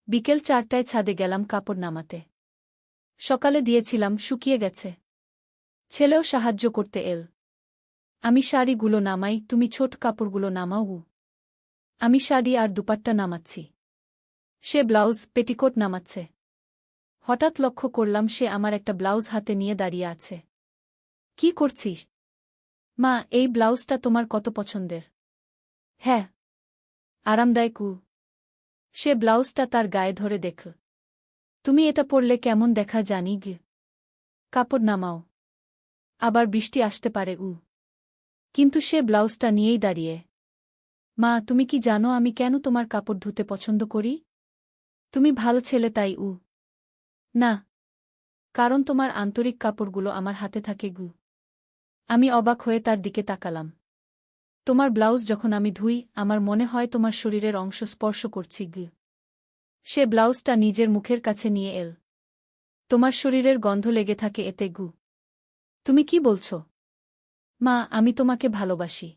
বিকেল 4টায় ছাদে গেলাম কাপড় নামাতে। সকালে দিয়েছিলাম, শুকিয়ে গেছে। ছেলেও সাহায্য করতে এল। আমি শাড়িগুলো নামাই, তুমি ছোট কাপড়গুলো নামাও। আমি শাড়ি আর দুপাট্টা নামাচ্ছি। সে ব্লাউজ, পেটিকোট নামাচ্ছে। হঠাৎ লক্ষ্য করলাম সে আমার একটা ব্লাউজ হাতে নিয়ে দাঁড়িয়ে আছে। কি করছিস? মা, এই ব্লাউজটা তোমার কত পছন্দের। হ্যাঁ, আরামদায়ক। সে ব্লাউজটা তার গায়ে ধরে দেখল। তুমি এটা পরলে কেমন দেখা জানি গে। কাপড় নামাও, আবার বৃষ্টি আসতে পারে। কিন্তু সে ব্লাউজটা নিয়েই দাঁড়িয়ে। মা, তুমি কি জানো আমি কেন তোমার কাপড় ধুতে পছন্দ করি? তুমি ভালো ছেলে তাই। না, কারণ তোমার আন্তরিক কাপড়গুলো আমার হাতে থাকে। আমি অবাক হয়ে তার দিকে তাকালাম। তোমার ব্লাউজ যখন আমি ধুই, আমার মনে হয় তোমার শরীরের অংশ স্পর্শ করছি। সে ব্লাউজটা নিজের মুখের কাছে নিয়ে এল। তোমার শরীরের গন্ধ লেগে থাকে এতে। তুমি কি বলছ? মা, আমি তোমাকে ভালোবাসি।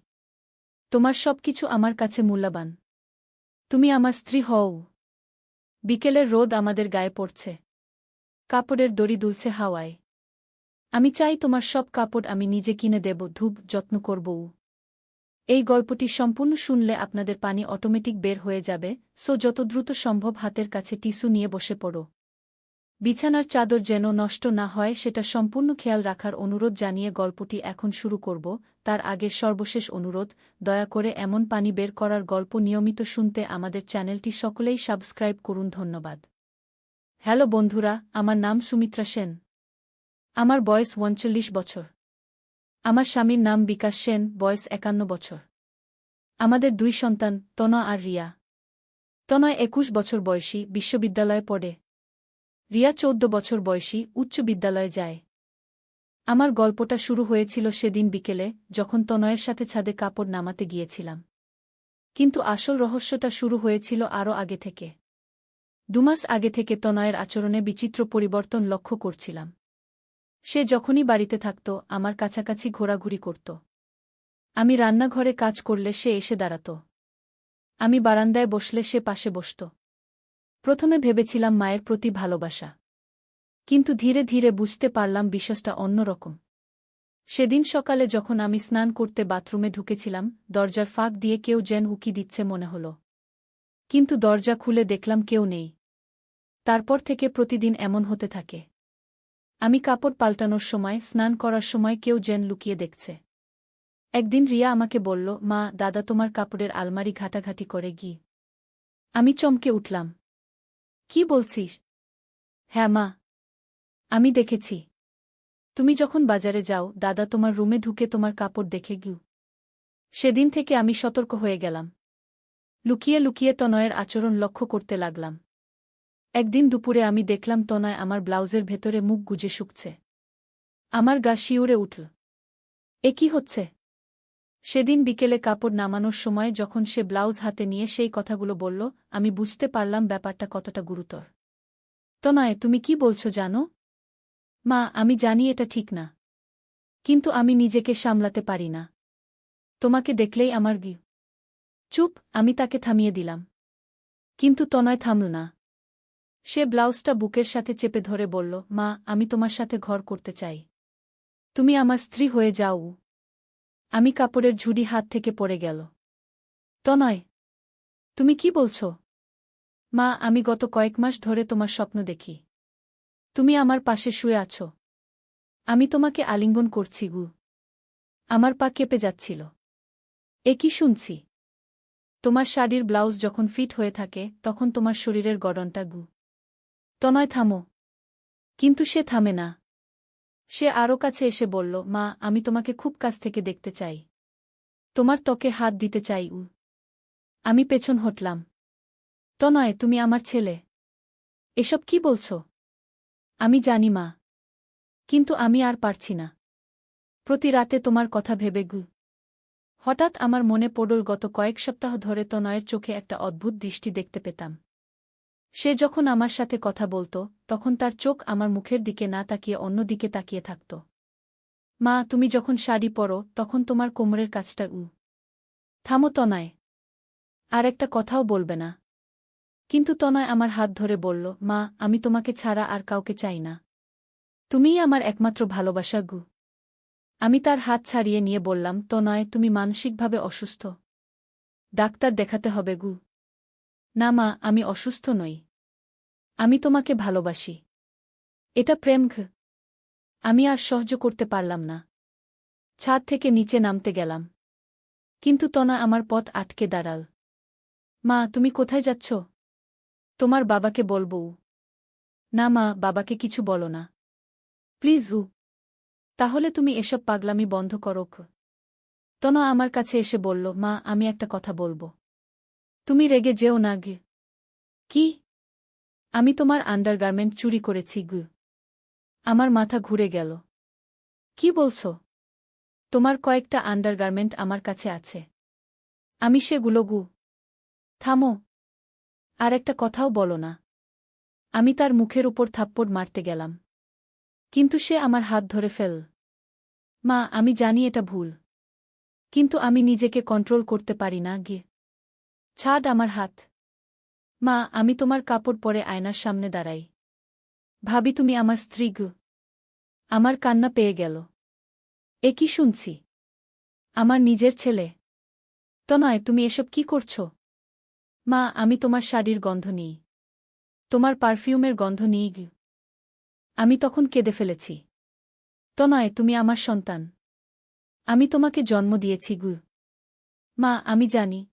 তোমার সবকিছু আমার কাছে মূল্যবান। তুমি আমার স্ত্রী হও। বিকেলের রোদ আমাদের গায়ে পড়ছে। কাপড়ের দড়ি দুলছে হাওয়ায়। আমি চাই তোমার সব কাপড় আমি নিজে কিনে দেব, ধূপ, যত্ন করব। এই গল্পটি সম্পূর্ণ শুনলে আপনাদের পানি অটোমেটিক বের হয়ে যাবে, সো যত দ্রুত সম্ভব হাতের কাছে টিস্যু নিয়ে বসে পড়ো। বিছানার চাদর যেন নষ্ট না হয় সেটা সম্পূর্ণ খেয়াল রাখার অনুরোধ জানিয়ে গল্পটি এখন শুরু করব। তার আগের সর্বশেষ অনুরোধ, দয়া করে এমন পানি বের করার গল্প নিয়মিত শুনতে আমাদের চ্যানেলটি সকলেই সাবস্ক্রাইব করুন। ধন্যবাদ। হ্যালো বন্ধুরা, আমার নাম সুমিত্রা সেন। আমার বয়স 39 বছর। আমার স্বামীর নাম বিকাশ সেন, বয়স 51 বছর। আমাদের 2 সন্তান, তনয় আর রিয়া। তনয় 21 বছর বয়সী, বিশ্ববিদ্যালয়ে পড়ে। রিয়া 14 বছর বয়সী, উচ্চ বিদ্যালয়ে যায়। আমার গল্পটা শুরু হয়েছিল সেদিন বিকেলে, যখন তনয়ের সাথে ছাদে কাপড় নামাতে গিয়েছিলাম। কিন্তু আসল রহস্যটা শুরু হয়েছিল আরও আগে থেকে। 2 মাস আগে থেকে তনয়ের আচরণে বিচিত্র পরিবর্তন লক্ষ্য করছিলাম। সে যখনই বাড়িতে থাকত, আমার কাছাকাছি ঘোরাঘুরি করত। আমি রান্নাঘরে কাজ করলে সে এসে দাঁড়াত। আমি বারান্দায় বসলে সে পাশে বসত। প্রথমে ভেবেছিলাম মায়ের প্রতি ভালোবাসা। কিন্তু ধীরে ধীরে বুঝতে পারলাম বিষয়টা অন্যরকম। সেদিন সকালে যখন আমি স্নান করতে বাথরুমে ঢুকেছিলাম, দরজার ফাঁক দিয়ে কেউ যেন উকি দিচ্ছে মনে হল। কিন্তু দরজা খুলে দেখলাম কেউ নেই। তারপর থেকে প্রতিদিন এমন হতে থাকে। আমি কাপড় পাল্টানোর সময়, স্নান করার সময় কেউ যেন লুকিয়ে দেখছে। একদিন রিয়া আমাকে বলল, মা, দাদা তোমার কাপড়ের আলমারি ঘাটাঘাটি করে গি। আমি চমকে উঠলাম। কি বলছিস? হ্যাঁ মা, আমি দেখেছি। তুমি যখন বাজারে যাও, দাদা তোমার রুমে ঢুকে তোমার কাপড় দেখে গিউ। সেদিন থেকে আমি সতর্ক হয়ে গেলাম। লুকিয়ে লুকিয়ে তনয়ের আচরণ লক্ষ্য করতে লাগলাম। একদিন দুপুরে আমি দেখলাম তনয় আমার ব্লাউজের ভেতরে মুখ গুজে শুকছে। আমার গা শিউরে উঠল। এ কি হচ্ছে? সেদিন বিকেলে কাপড় নামানোর সময় যখন সে ব্লাউজ হাতে নিয়ে সেই কথাগুলো বলল, আমি বুঝতে পারলাম ব্যাপারটা কতটা গুরুতর। তনয়, তুমি কি বলছো জানো? মা, আমি জানি এটা ঠিক না। কিন্তু আমি নিজেকে সামলাতে পারি না। তোমাকে দেখলেই আমার গি। চুপ, আমি তাকে থামিয়ে দিলাম। কিন্তু তনয় থামল না। সে ব্লাউজটা বুকের সাথে চেপে ধরে বলল, মা, আমি তোমার সাথে ঘর করতে চাই। তুমি আমার স্ত্রী হয়ে যাও। আমি কাপড়ের ঝুড়ি হাত থেকে পড়ে গেল। তনয়, তুমি কি বলছো? মা, আমি গত কয়েক মাস ধরে তোমার স্বপ্ন দেখি। তুমি আমার পাশে শুয়ে আছো। আমি তোমাকে আলিঙ্গন করছি। আমার পা কেঁপে যাচ্ছিল। এ কি শুনছি? তোমার শাড়ির ব্লাউজ যখন ফিট হয়ে থাকে, তখন তোমার শরীরের গড়নটা। তনয়, থামো। কিন্তু সে থামে না। সে আরও কাছে এসে বলল, মা, আমি তোমাকে খুব কাছ থেকে দেখতে চাই। তোমার ত্বকে হাত দিতে চাই। আমি পেছন হটলাম। তনয়, তুমি আমার ছেলে। এসব কি বলছো? আমি জানি মা। কিন্তু আমি আর পারছি না। প্রতি রাতে তোমার কথা ভেবে। হঠাৎ আমার মনে পড়ল গত কয়েক সপ্তাহ ধরে তনয়ের চোখে একটা অদ্ভুত দৃষ্টি দেখতে পেতাম। সে যখন আমার সাথে কথা বলত, তখন তার চোখ আমার মুখের দিকে না তাকিয়ে অন্য দিকে তাকিয়ে থাকত। মা, তুমি যখন শাড়ি পরো, তখন তোমার কোমরের কাছটা। থামো তনয়। আর একটা কথাও বলবে না। কিন্তু তনয় আমার হাত ধরে বলল, মা, আমি তোমাকে ছাড়া আর কাউকে চাই না। তুমিই আমার একমাত্র ভালোবাসা গু। আমি তার হাত ছাড়িয়ে নিয়ে বললাম, তনয়, তুমি মানসিকভাবে অসুস্থ। ডাক্তার দেখাতে হবে গু। না মা, আমি অসুস্থ নই। আমি তোমাকে ভালোবাসি। এটা প্রেম ঘ। আমি আর সহ্য করতে পারলাম না। ছাদ থেকে নিচে নামতে গেলাম। কিন্তু তনয় আমার পথ আটকে দাঁড়াল। মা, তুমি কোথায় যাচ্ছ? তোমার বাবাকে বলবো। না মা, বাবাকে কিছু বলো না। প্লিজ হু। তাহলে তুমি এসব পাগলামি বন্ধ করো। তনয় আমার কাছে এসে বলল, মা, আমি একটা কথা বলবো। তুমি রেগে যেও না গে। কি? আমি তোমার আন্ডারগার্মেন্ট চুরি করেছি গু। আমার মাথা ঘুরে গেল। কি বলছো? তোমার কয়েকটা আন্ডারগার্মেন্ট আমার কাছে আছে। আমি সেগুলো গু। থামো। আর একটা কথাও বলো না। আমি তার মুখের উপর থাপ্পড় মারতে গেলাম। কিন্তু সে আমার হাত ধরে ফেল। মা, আমি জানি এটা ভুল। কিন্তু আমি নিজেকে কন্ট্রোল করতে পারি না গে। ছাড় আমার হাত। মা, আমি তোমার কাপড় পরে আয়নার সামনে দাঁড়াই। ভাবি তুমি আমার স্ত্রী গু। আমার কান্না পেয়ে গেল। এ কি শুনছি? আমার নিজের ছেলে। তনয়, তুমি এসব কি করছো? মা, আমি তোমার শাড়ির গন্ধ নিই। তোমার পারফিউমের গন্ধ নিই গু। আমি তখন কেঁদে ফেলেছি। তনয়, তুমি আমার সন্তান। আমি তোমাকে জন্ম দিয়েছি গু। মা, আমি জানি।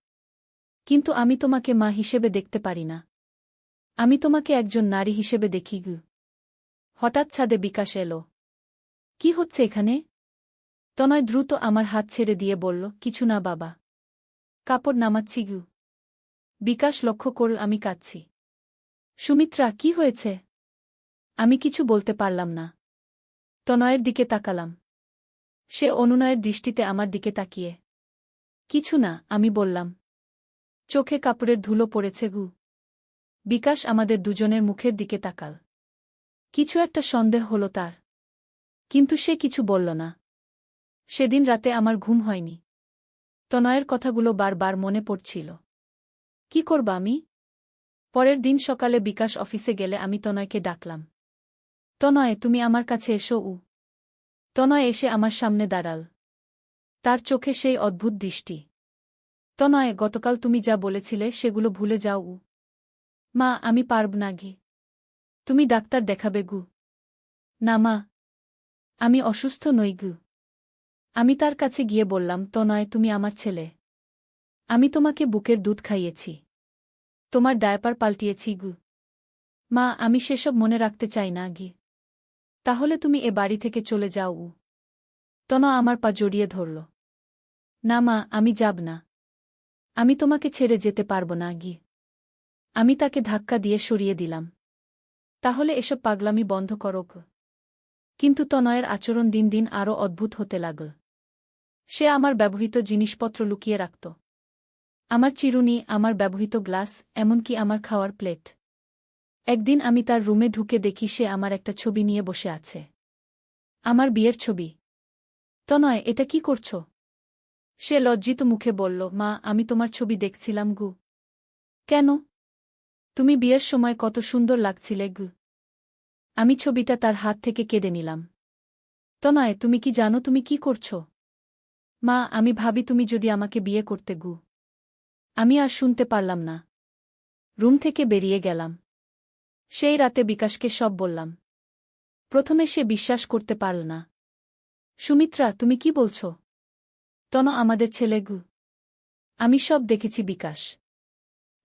কিন্তু আমি তোমাকে মা হিসেবে দেখতে পারি না। আমি তোমাকে একজন নারী হিসেবে দেখি গু। হঠাৎ ছাদে বিকাশ এলো। কি হচ্ছে এখানে? তনয় দ্রুত আমার হাত ছেড়ে দিয়ে বলল, কিছু না বাবা। কাপড় নামাচ্ছি গু। বিকাশ লক্ষ্য করল আমি কাঁদছি। সুমিত্রা, কি হয়েছে? আমি কিছু বলতে পারলাম না। তনয়ের দিকে তাকালাম। সে অনুনয়ের দৃষ্টিতে আমার দিকে তাকিয়ে। কিছু না, আমি বললাম। চোখে কাপড়ের ধুলো পড়েছে গু। বিকাশ আমাদের দুজনের মুখের দিকে তাকাল। কিছু একটা সন্দেহ হলো তার। কিন্তু সে কিছু বলল না। সেদিন রাতে আমার ঘুম হয়নি। তনয়ের কথাগুলো বারবার মনে পড়ছিল। কি করবা আমি? পরের দিন সকালে বিকাশ অফিসে গেলে আমি তনয়কে ডাকলাম। তনয়, তুমি আমার কাছে এসো। তনয় এসে আমার সামনে দাঁড়াল। তার চোখে সেই অদ্ভুত দৃষ্টি। তনয়, গতকাল তুমি যা বলেছিলে সেগুলো ভুলে যাও। মা, আমি পারব না গে। তুমি ডাক্তার দেখাবে গু। না মা, আমি অসুস্থ নই গু। আমি তার কাছে গিয়ে বললাম, তনয়, তুমি আমার ছেলে। আমি তোমাকে বুকের দুধ খাইয়েছি। তোমার ডায়াপার পাল্টিয়েছি গু। মা, আমি সেসব মনে রাখতে চাই না গে। তাহলে তুমি এ বাড়ি থেকে চলে যাও। তনয় আমার পা জড়িয়ে ধরল। না মা, আমি যাব না। আমি তোমাকে ছেড়ে যেতে পারব না গি। আমি তাকে ধাক্কা দিয়ে সরিয়ে দিলাম। তাহলে এসব পাগলামি বন্ধ করো গো। কিন্তু তনয়ের আচরণ দিন দিন আরও অদ্ভুত হতে লাগল। সে আমার ব্যবহৃত জিনিসপত্র লুকিয়ে রাখত। আমার চিরুনি, আমার ব্যবহৃত গ্লাস, এমনকি আমার খাওয়ার প্লেট। একদিন আমি তার রুমে ঢুকে দেখি সে আমার একটা ছবি নিয়ে বসে আছে। আমার বিয়ের ছবি। তনয়, এটা কি করছ? সে লজ্জিত মুখে বলল, মা, আমি তোমার ছবি দেখছিলাম গু। কেন? তুমি বিয়ের সময় কত সুন্দর লাগছিলে গু। আমি ছবিটা তার হাত থেকে কেড়ে নিলাম। তনয়, তুমি কি জানো তুমি কি করছ? মা, আমি ভাবি তুমি যদি আমাকে বিয়ে করতে গু। আমি আর শুনতে পারলাম না। রুম থেকে বেরিয়ে গেলাম। সেই রাতে বিকাশকে সব বললাম। প্রথমে সে বিশ্বাস করতে পারল না। সুমিত্রা, তুমি কি বলছ? আমাদের ছেলে গু। আমি সব দেখেছি বিকাশ।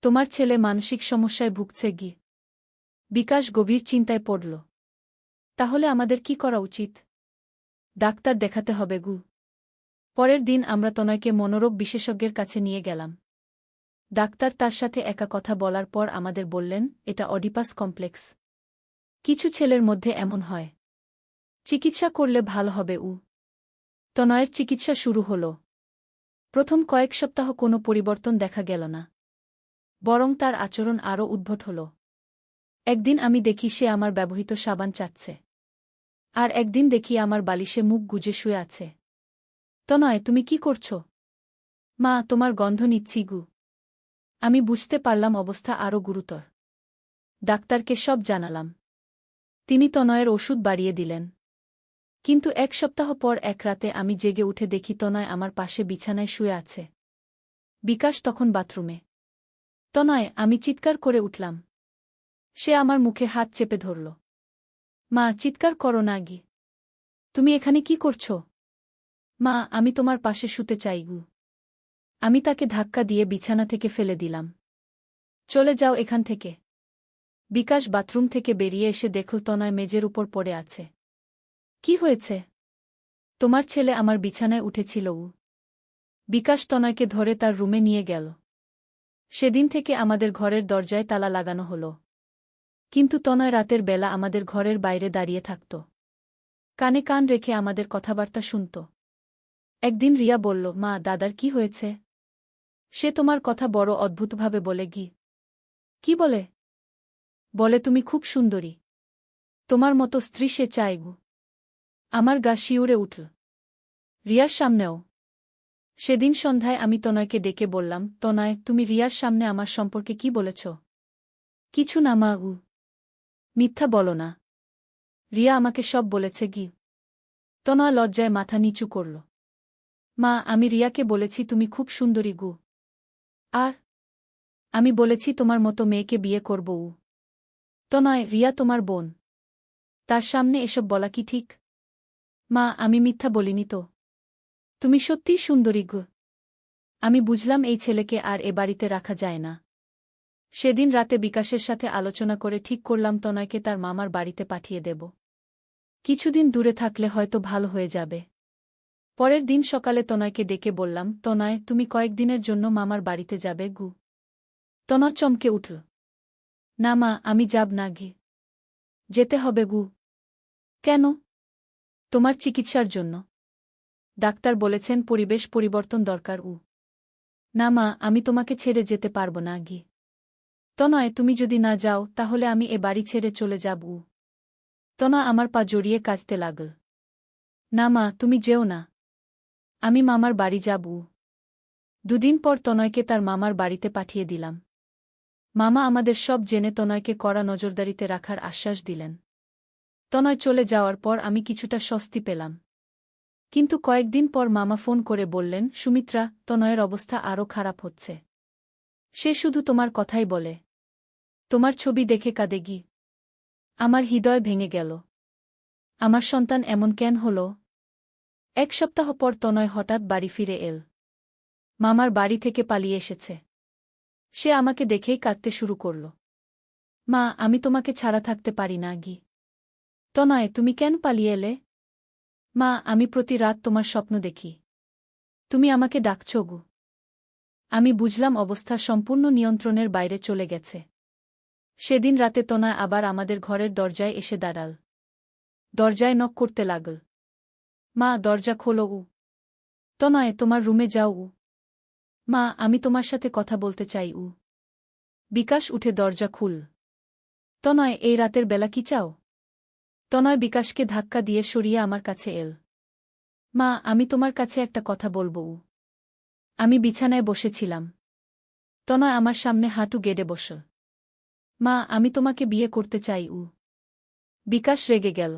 তোমার ছেলে মানসিক সমস্যায় ভুগছে গি। বিকাশ গভীর চিন্তায় পড়ল। তাহলে আমাদের কি করা উচিত? ডাক্তার দেখাতে হবে গু। পরের দিন আমরা তনয়কে মনোরোগ বিশেষজ্ঞের কাছে নিয়ে গেলাম। ডাক্তার তার সাথে একা কথা বলার পর আমাদের বললেন, এটা অডিপাস কমপ্লেক্স। কিছু ছেলের মধ্যে এমন হয়। চিকিৎসা করলে ভালো হবে। তনয়ের চিকিৎসা শুরু হল। প্রথম কয়েক সপ্তাহ কোনো পরিবর্তন দেখা গেল না। বরং তার আচরণ আরও উদ্ভট হল। একদিন আমি দেখি সে আমার ব্যবহৃত সাবান চাটছে। আর একদিন দেখি আমার বালিশে মুখ গুজে শুয়ে আছে। তনয়, তুমি কি করছ? মা, তোমার গন্ধ নিচ্ছি গু। আমি বুঝতে পারলাম অবস্থা আরও গুরুতর। ডাক্তারকে সব জানালাম। তিনি তনয়ের ওষুধ বাড়িয়ে দিলেন। কিন্তু 1 সপ্তাহ পর এক রাতে আমি জেগে উঠে দেখি তনয় আমার পাশে বিছানায় শুয়ে আছে। বিকাশ তখন বাথরুমে। তনয়, আমি চিৎকার করে উঠলাম। সে আমার মুখে হাত চেপে ধরল। মা, চিৎকার করো না গি। তুমি এখানে কি করছ? মা, আমি তোমার পাশে শুতে চাই গু। আমি তাকে ধাক্কা দিয়ে বিছানা থেকে ফেলে দিলাম। চলে যাও এখান থেকে। বিকাশ বাথরুম থেকে বেরিয়ে এসে দেখল তনয় মেঝের উপর পড়ে আছে। কি হয়েছে? তোমার ছেলে আমার বিছানায় উঠেছিল। বিকাশ তনয়কে ধরে তার রুমে নিয়ে গেল। সেদিন থেকে আমাদের ঘরের দরজায় তালা লাগানো হলো। কিন্তু তনয় রাতের বেলা আমাদের ঘরের বাইরে দাঁড়িয়ে থাকত। কানে কান রেখে আমাদের কথাবার্তা শুনত। একদিন রিয়া বলল, মা, দাদার কি হয়েছে? সে তোমার কথা বড় অদ্ভুতভাবে বলে গি। কি বলে? বলে তুমি খুব সুন্দরী। তোমার মতো স্ত্রী সে চায় গু। আমার গা শিউরে উঠল। রিয়ার সামনেও। সেদিন সন্ধ্যায় আমি তনয়কে ডেকে বললাম, তনয়, তুমি রিয়ার সামনে আমার সম্পর্কে কি বলেছ? কিছু না মা গু। মিথ্যা বলো না। রিয়া আমাকে সব বলেছে গি। তনয় লজ্জায় মাথা নিচু করল। মা, আমি রিয়াকে বলেছি তুমি খুব সুন্দরী গু। আর আমি বলেছি তোমার মতো মেয়েকে বিয়ে করব। তনয়, রিয়া তোমার বোন। তার সামনে এসব বলা কি ঠিক? মা, আমি মিথ্যা বলিনি তো। তুমি সত্যিই সুন্দরী গু। আমি বুঝলাম এই ছেলেকে আর এ বাড়িতে রাখা যায় না। সেদিন রাতে বিকাশের সাথে আলোচনা করে ঠিক করলাম তনয়কে তার মামার বাড়িতে পাঠিয়ে দেব। কিছুদিন দূরে থাকলে হয়তো ভালো হয়ে যাবে। পরের দিন সকালে তনয়কে ডেকে বললাম, তনয়, তুমি কয়েকদিনের জন্য মামার বাড়িতে যাবে গু। তনয় চমকে উঠল। না মা, আমি যাব না গি। যেতে হবে গু। কেন? তোমার চিকিৎসার জন্য। ডাক্তার বলেছেন পরিবেশ পরিবর্তন দরকার। না মা, আমি তোমাকে ছেড়ে যেতে পারব না গি। তনয়, তুমি যদি না যাও তাহলে আমি এ বাড়ি ছেড়ে চলে যাব। তনয় আমার পা জড়িয়ে কাঁদতে লাগল। না মা, তুমি যেও না। আমি মামার বাড়ি যাব। 2 দিন পর তনয়কে তার মামার বাড়িতে পাঠিয়ে দিলাম। মামা আমাদের সব জেনে তনয়কে কড়া নজরদারিতে রাখার আশ্বাস দিলেন। তনয় চলে যাওয়ার পর আমি কিছুটা স্বস্তি পেলাম। কিন্তু কয়েকদিন পর মামা ফোন করে বললেন, সুমিত্রা, তনয়ের অবস্থা আরও খারাপ হচ্ছে। সে শুধু তোমার কথাই বলে। তোমার ছবি দেখে কাঁদে গি। আমার হৃদয় ভেঙে গেল। আমার সন্তান এমন কেন হল? 1 সপ্তাহ পর তনয় হঠাৎ বাড়ি ফিরে এল। মামার বাড়ি থেকে পালিয়ে এসেছে। সে আমাকে দেখেই কাঁদতে শুরু করল। মা, আমি তোমাকে ছাড়া থাকতে পারি না গি। তনয়, তুমি কেন পালিয়ে এলে? মা, আমি প্রতি রাত তোমার স্বপ্ন দেখি। তুমি আমাকে ডাকছ গু। আমি বুঝলাম অবস্থা সম্পূর্ণ নিয়ন্ত্রণের বাইরে চলে গেছে। সেদিন রাতে তনয় আবার আমাদের ঘরের দরজায় এসে দাঁড়াল। দরজায় নক করতে লাগল। মা, দরজা খোলো। তনয়, তোমার রুমে যাও। মা, আমি তোমার সাথে কথা বলতে চাই। বিকাশ উঠে দরজা খুল। তনয়, এই রাতের বেলা কি চাও? তনয় বিকাশকে ধাক্কা দিয়ে সরিয়ে আমার কাছে এল। মা, আমি তোমার কাছে একটা কথা বলবো। আমি বিছানায় বসেছিলাম। তনয় আমার সামনে হাঁটু গেড়ে বসল। মা, আমি তোমাকে বিয়ে করতে চাই। বিকাশ রেগে গেল।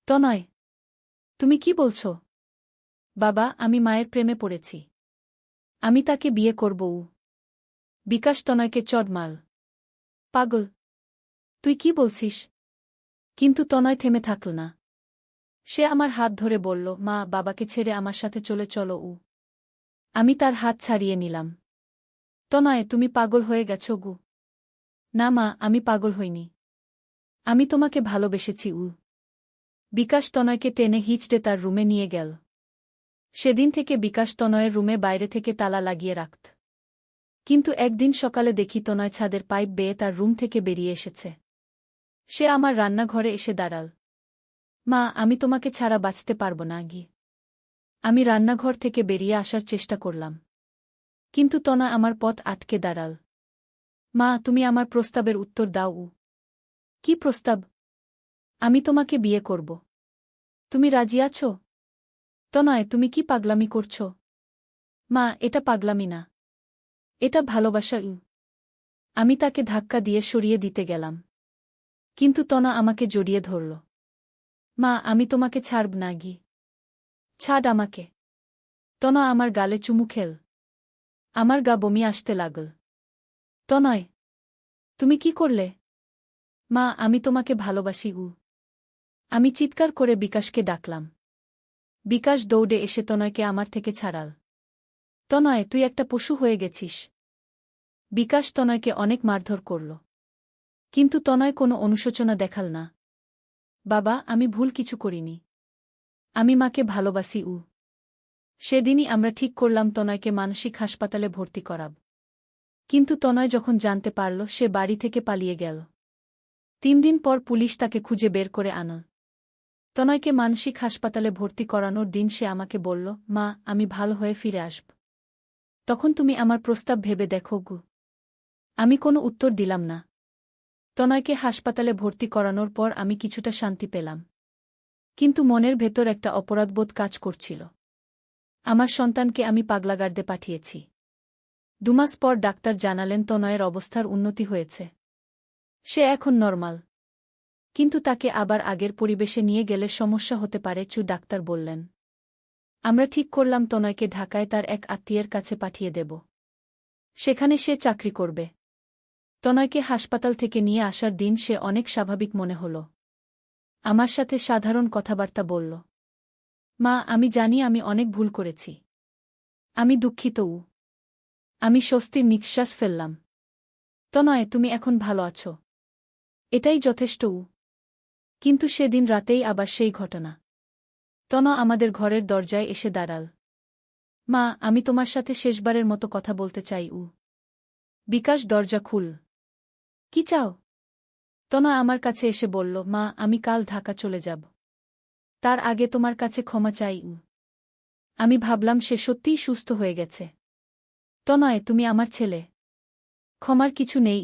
তনয়, তুমি কি বলছ? বাবা, আমি মায়ের প্রেমে পড়েছি। আমি তাকে বিয়ে করব। বিকাশ তনয়কে চড় মারল। পাগল! তুই কি বলছিস? কিন্তু তনয় থেমে থাকল না। সে আমার হাত ধরে বলল, মা, বাবাকে ছেড়ে আমার সাথে চলে চলো। আমি তার হাত ছাড়িয়ে নিলাম। তনয়, তুমি পাগল হয়ে গেছ গু। না মা, আমি পাগল হইনি। আমি তোমাকে ভালোবেসেছি। বিকাশ তনয়কে টেনে হিঁচড়ে তার রুমে নিয়ে গেল। সেদিন থেকে বিকাশ তনয়ের রুমে বাইরে থেকে তালা লাগিয়ে রাখত। কিন্তু একদিন সকালে দেখি তনয় ছাদের পাইপ বেয়ে তার রুম থেকে বেরিয়ে এসেছে। সে আমার রান্নাঘরে এসে দাঁড়াল। মা, আমি তোমাকে ছাড়া বাঁচতে পারব না গি। আমি রান্নাঘর থেকে বেরিয়ে আসার চেষ্টা করলাম। কিন্তু তনয় আমার পথ আটকে দাঁড়াল। মা, তুমি আমার প্রস্তাবের উত্তর দাও। কি প্রস্তাব? আমি তোমাকে বিয়ে করব। তুমি রাজি আছো? তনয়, তুমি কি পাগলামি করছ? মা, এটা পাগলামি না। এটা ভালোবাসা। আমি তাকে ধাক্কা দিয়ে সরিয়ে দিতে গেলাম। কিন্তু তনা আমাকে জড়িয়ে ধরল। মা, আমি তোমাকে ছাড়ব না গি। ছাড় আমাকে। তনা আমার গালে চুমু খেল। আমার গা বমি আসতে লাগল। তনয়, তুমি কি করলে? মা, আমি তোমাকে ভালোবাসি। আমি চিৎকার করে বিকাশকে ডাকলাম। বিকাশ দৌড়ে এসে তনয়কে আমার থেকে ছাড়াল। তনয়, তুই একটা পশু হয়ে গেছিস। বিকাশ তনয়কে অনেক মারধর করল। কিন্তু তনয় কোনো অনুশোচনা দেখাল না। বাবা, আমি ভুল কিছু করিনি। আমি মাকে ভালোবাসি। সেদিনই আমরা ঠিক করলাম তনয়কে মানসিক হাসপাতালে ভর্তি করাব। কিন্তু তনয় যখন জানতে পারল, সে বাড়ি থেকে পালিয়ে গেল। 3 দিন পর পুলিশ তাকে খুঁজে বের করে আনল। তনয়কে মানসিক হাসপাতালে ভর্তি করানোর দিন সে আমাকে বলল, মা, আমি ভালো হয়ে ফিরে আসব। তখন তুমি আমার প্রস্তাব ভেবে দেখো গু। আমি কোনো উত্তর দিলাম না। তনয়কে হাসপাতালে ভর্তি করানোর পর আমি কিছুটা শান্তি পেলাম। কিন্তু মনের ভেতর একটা অপরাধবোধ কাজ করছিল। আমার সন্তানকে আমি পাগলাগার্দে পাঠিয়েছি। 2 মাস পর ডাক্তার জানালেন তনয়ের অবস্থার উন্নতি হয়েছে। সে এখন নরমাল। কিন্তু তাকে আবার আগের পরিবেশে নিয়ে গেলে সমস্যা হতে পারে, ডাক্তার বললেন। আমরা ঠিক করলাম তনয়কে ঢাকায় তার এক আত্মীয়ের কাছে পাঠিয়ে দেব। সেখানে সে চাকরি করবে। তনয়কে হাসপাতাল থেকে নিয়ে আসার দিন সে অনেক স্বাভাবিক মনে হল। আমার সাথে সাধারণ কথাবার্তা বলল। মা, আমি জানি আমি অনেক ভুল করেছি। আমি দুঃখিত। আমি স্বস্তির নিঃশ্বাস ফেললাম। তনয়, তুমি এখন ভালো আছো। এটাই যথেষ্ট। কিন্তু সেদিন রাতেই আবার সেই ঘটনা। তন আমাদের ঘরের দরজায় এসে দাঁড়াল। মা, আমি তোমার সাথে শেষবারের মতো কথা বলতে চাই। বিকাশ, দরজা খুল। কি চাও? তনয়া আমার কাছে এসে বলল, মা, আমি কাল ঢাকা চলে যাব। তার আগে তোমার কাছে ক্ষমা চাই। আমি ভাবলাম সে সত্যিই সুস্থ হয়ে গেছে। তনয়, তুমি আমার ছেলে। ক্ষমার কিছু নেই।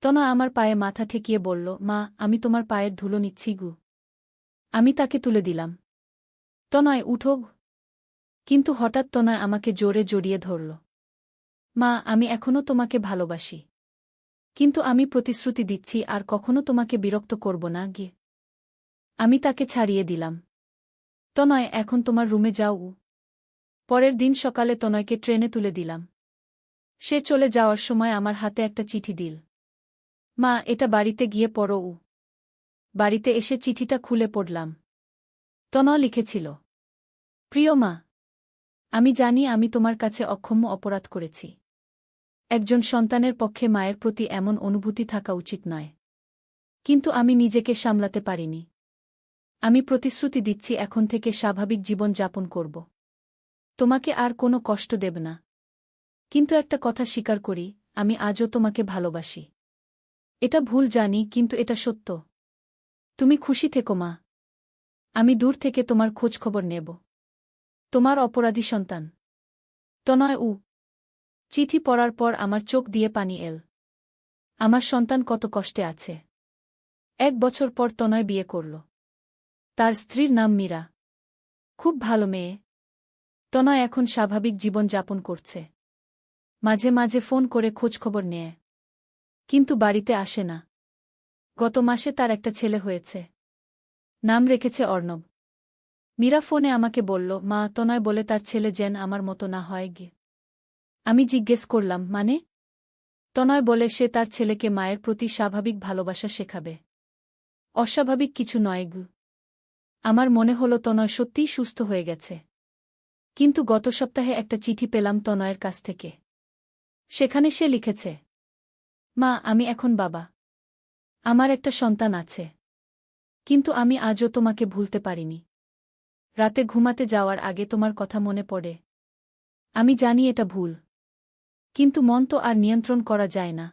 তনয় আমার পায়ে মাথা ঠেকিয়ে বলল, মা, আমি তোমার পায়ের ধুলো নিচ্ছি গু। আমি তাকে তুলে দিলাম। তনয়, উঠো। কিন্তু হঠাৎ তনয় আমাকে জোরে জড়িয়ে ধরল। মা, আমি এখনও তোমাকে ভালোবাসি। কিন্তু আমি প্রতিশ্রুতি দিচ্ছি আর কখনো তোমাকে বিরক্ত করব না গে। আমি তাকে ছাড়িয়ে দিলাম। তনয়, এখন তোমার রুমে যাও। পরের দিন সকালে তনয়কে ট্রেনে তুলে দিলাম। সে চলে যাওয়ার সময় আমার হাতে একটা চিঠি দিল। মা, এটা বাড়িতে গিয়ে পড়ো। বাড়িতে এসে চিঠিটা খুলে পড়লাম। তনয় লিখেছিল, প্রিয় মা, আমি জানি আমি তোমার কাছে অক্ষম্য অপরাধ করেছি। একজন সন্তানের পক্ষে মায়ের প্রতি এমন অনুভূতি থাকা উচিত নয়। কিন্তু আমি নিজেকে সামলাতে পারিনি। আমি প্রতিশ্রুতি দিচ্ছি এখন থেকে স্বাভাবিক জীবন যাপন করব। তোমাকে আর কোনো কষ্ট দেব না। কিন্তু একটা কথা স্বীকার করি, আমি আজও তোমাকে ভালোবাসি। এটা ভুল জানি, কিন্তু এটা সত্য। তুমি খুশি থেকো মা। আমি দূর থেকে তোমার খোঁজখবর নেব। তোমার অপরাধী সন্তান। তনয়। চিঠি পড়ার পর আমার চোখ দিয়ে পানি এল। আমার সন্তান কত কষ্টে আছে। 1 বছর পর তনয় বিয়ে করল। তার স্ত্রীর নাম মীরা। খুব ভালো মেয়ে। তনয় এখন স্বাভাবিক জীবন যাপন করছে। মাঝে মাঝে ফোন করে খোঁজখবর নেয়। কিন্তু বাড়িতে আসে না। গত মাসে তার একটা ছেলে হয়েছে। নাম রেখেছে অর্ণব। মীরা ফোনে আমাকে বলল, মা, তনয় বলে তার ছেলে যেন আমার মতো না হয় গে। আমি জিজ্ঞেস করলাম, মানে? তনয় বলে সে তার ছেলেকে মায়ের প্রতি স্বাভাবিক ভালোবাসা শেখাবে। অস্বাভাবিক কিছু নয় গু। আমার মনে হলো তনয় সত্যিই সুস্থ হয়ে গেছে। কিন্তু গত সপ্তাহে একটা চিঠি পেলাম তনয়ের কাছ থেকে। সেখানে সে লিখেছে, মা, আমি এখন বাবা। আমার একটা সন্তান আছে। কিন্তু আমি আজও তোমাকে ভুলতে পারিনি। রাতে ঘুমাতে যাওয়ার আগে তোমার কথা মনে পড়ে। আমি জানি এটা ভুল। কিন্তু মন তো আর নিয়ন্ত্রণ করা যায় না।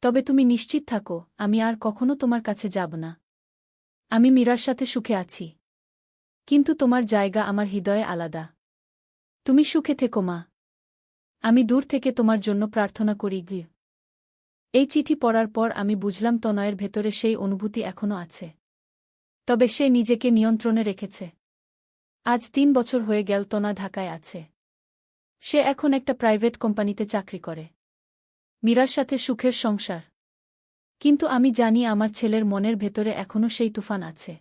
তবে তুমি নিশ্চিত থাকো, আমি আর কখনো তোমার কাছে যাব না। আমি মীরার সাথে সুখে আছি। কিন্তু তোমার জায়গা আমার হৃদয়ে আলাদা। তুমি সুখে থেকো মা। আমি দূর থেকে তোমার জন্য প্রার্থনা করি গে। এই চিঠি পড়ার পর আমি বুঝলাম তনয়ের ভেতরে সেই অনুভূতি এখনো আছে। তবে সে নিজেকে নিয়ন্ত্রণে রেখেছে। আজ 3 বছর হয়ে গেল তনয় ঢাকায় আছে। সে এখন একটা প্রাইভেট কোম্পানিতে চাকরি করে। মীরার সাথে সুখের সংসার। কিন্তু আমি জানি আমার ছেলের মনের ভেতরে এখনও সেই তুফান আছে।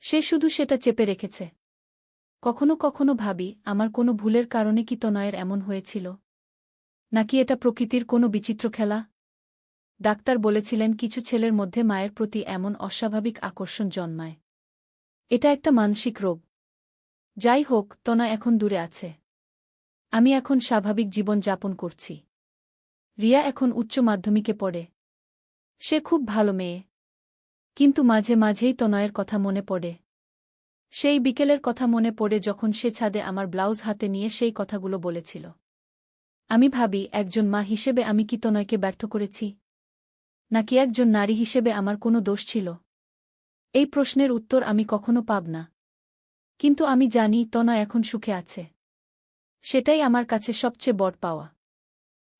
সে শুধু সেটা চেপে রেখেছে। কখনো কখনো ভাবি, আমার কোনো ভুলের কারণে কি তনয়ের এমন হয়েছিল? নাকি এটা প্রকৃতির কোনো বিচিত্র খেলা? ডাক্তার বলেছিলেন কিছু ছেলের মধ্যে মায়ের প্রতি এমন অস্বাভাবিক আকর্ষণ জন্মায়। এটা একটা মানসিক রোগ। যাই হোক, তনয় এখন দূরে আছে। আমি এখন স্বাভাবিক জীবন যাপন করছি। রিয়া এখন উচ্চ মাধ্যমিকে পড়ে। সে খুব ভালো মেয়ে। কিন্তু মাঝে মাঝেই তনয়ের কথা মনে পড়ে। সেই বিকেলের কথা মনে পড়ে যখন সে ছাদে আমার ব্লাউজ হাতে নিয়ে সেই কথাগুলো বলেছিল। আমি ভাবি, একজন মা হিসেবে আমি কি তনয়কে ব্যর্থ করেছি? নাকি একজন নারী হিসেবে আমার কোনো দোষ ছিল? এই প্রশ্নের উত্তর আমি কখনো পাব না। কিন্তু আমি জানি তনয় এখন সুখে আছে। সেটাই আমার কাছে সবচেয়ে বড় পাওয়া।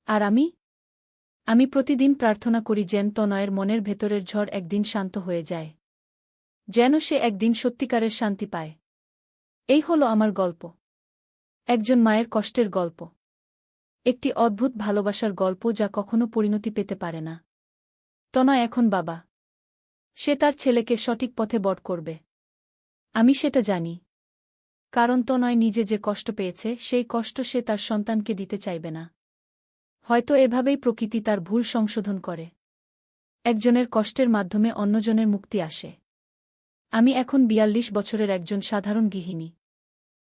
আর আমি প্রতিদিন প্রার্থনা করি যেন তনয়ের মনের ভেতরের ঝড় একদিন শান্ত হয়ে যায়। যেন সে একদিন সত্যিকারের শান্তি পায়। এই হলো আমার গল্প। একজন মায়ের কষ্টের গল্প। একটি অদ্ভুত ভালোবাসার গল্প যা কখনো পরিণতি পেতে পারে না। তনয় এখন বাবা। সে তার ছেলেকে সঠিক পথে বড় করবে। আমি সেটা জানি। কারণ তনয় নিজে যে কষ্ট পেয়েছে সেই কষ্ট সে তার সন্তানকে দিতে চাইবে না। হয়তো এভাবেই প্রকৃতি তার ভুল সংশোধন করে। একজনের কষ্টের মাধ্যমে অন্যজনের মুক্তি আসে। আমি এখন ৪২ বছরের একজন সাধারণ গৃহিণী।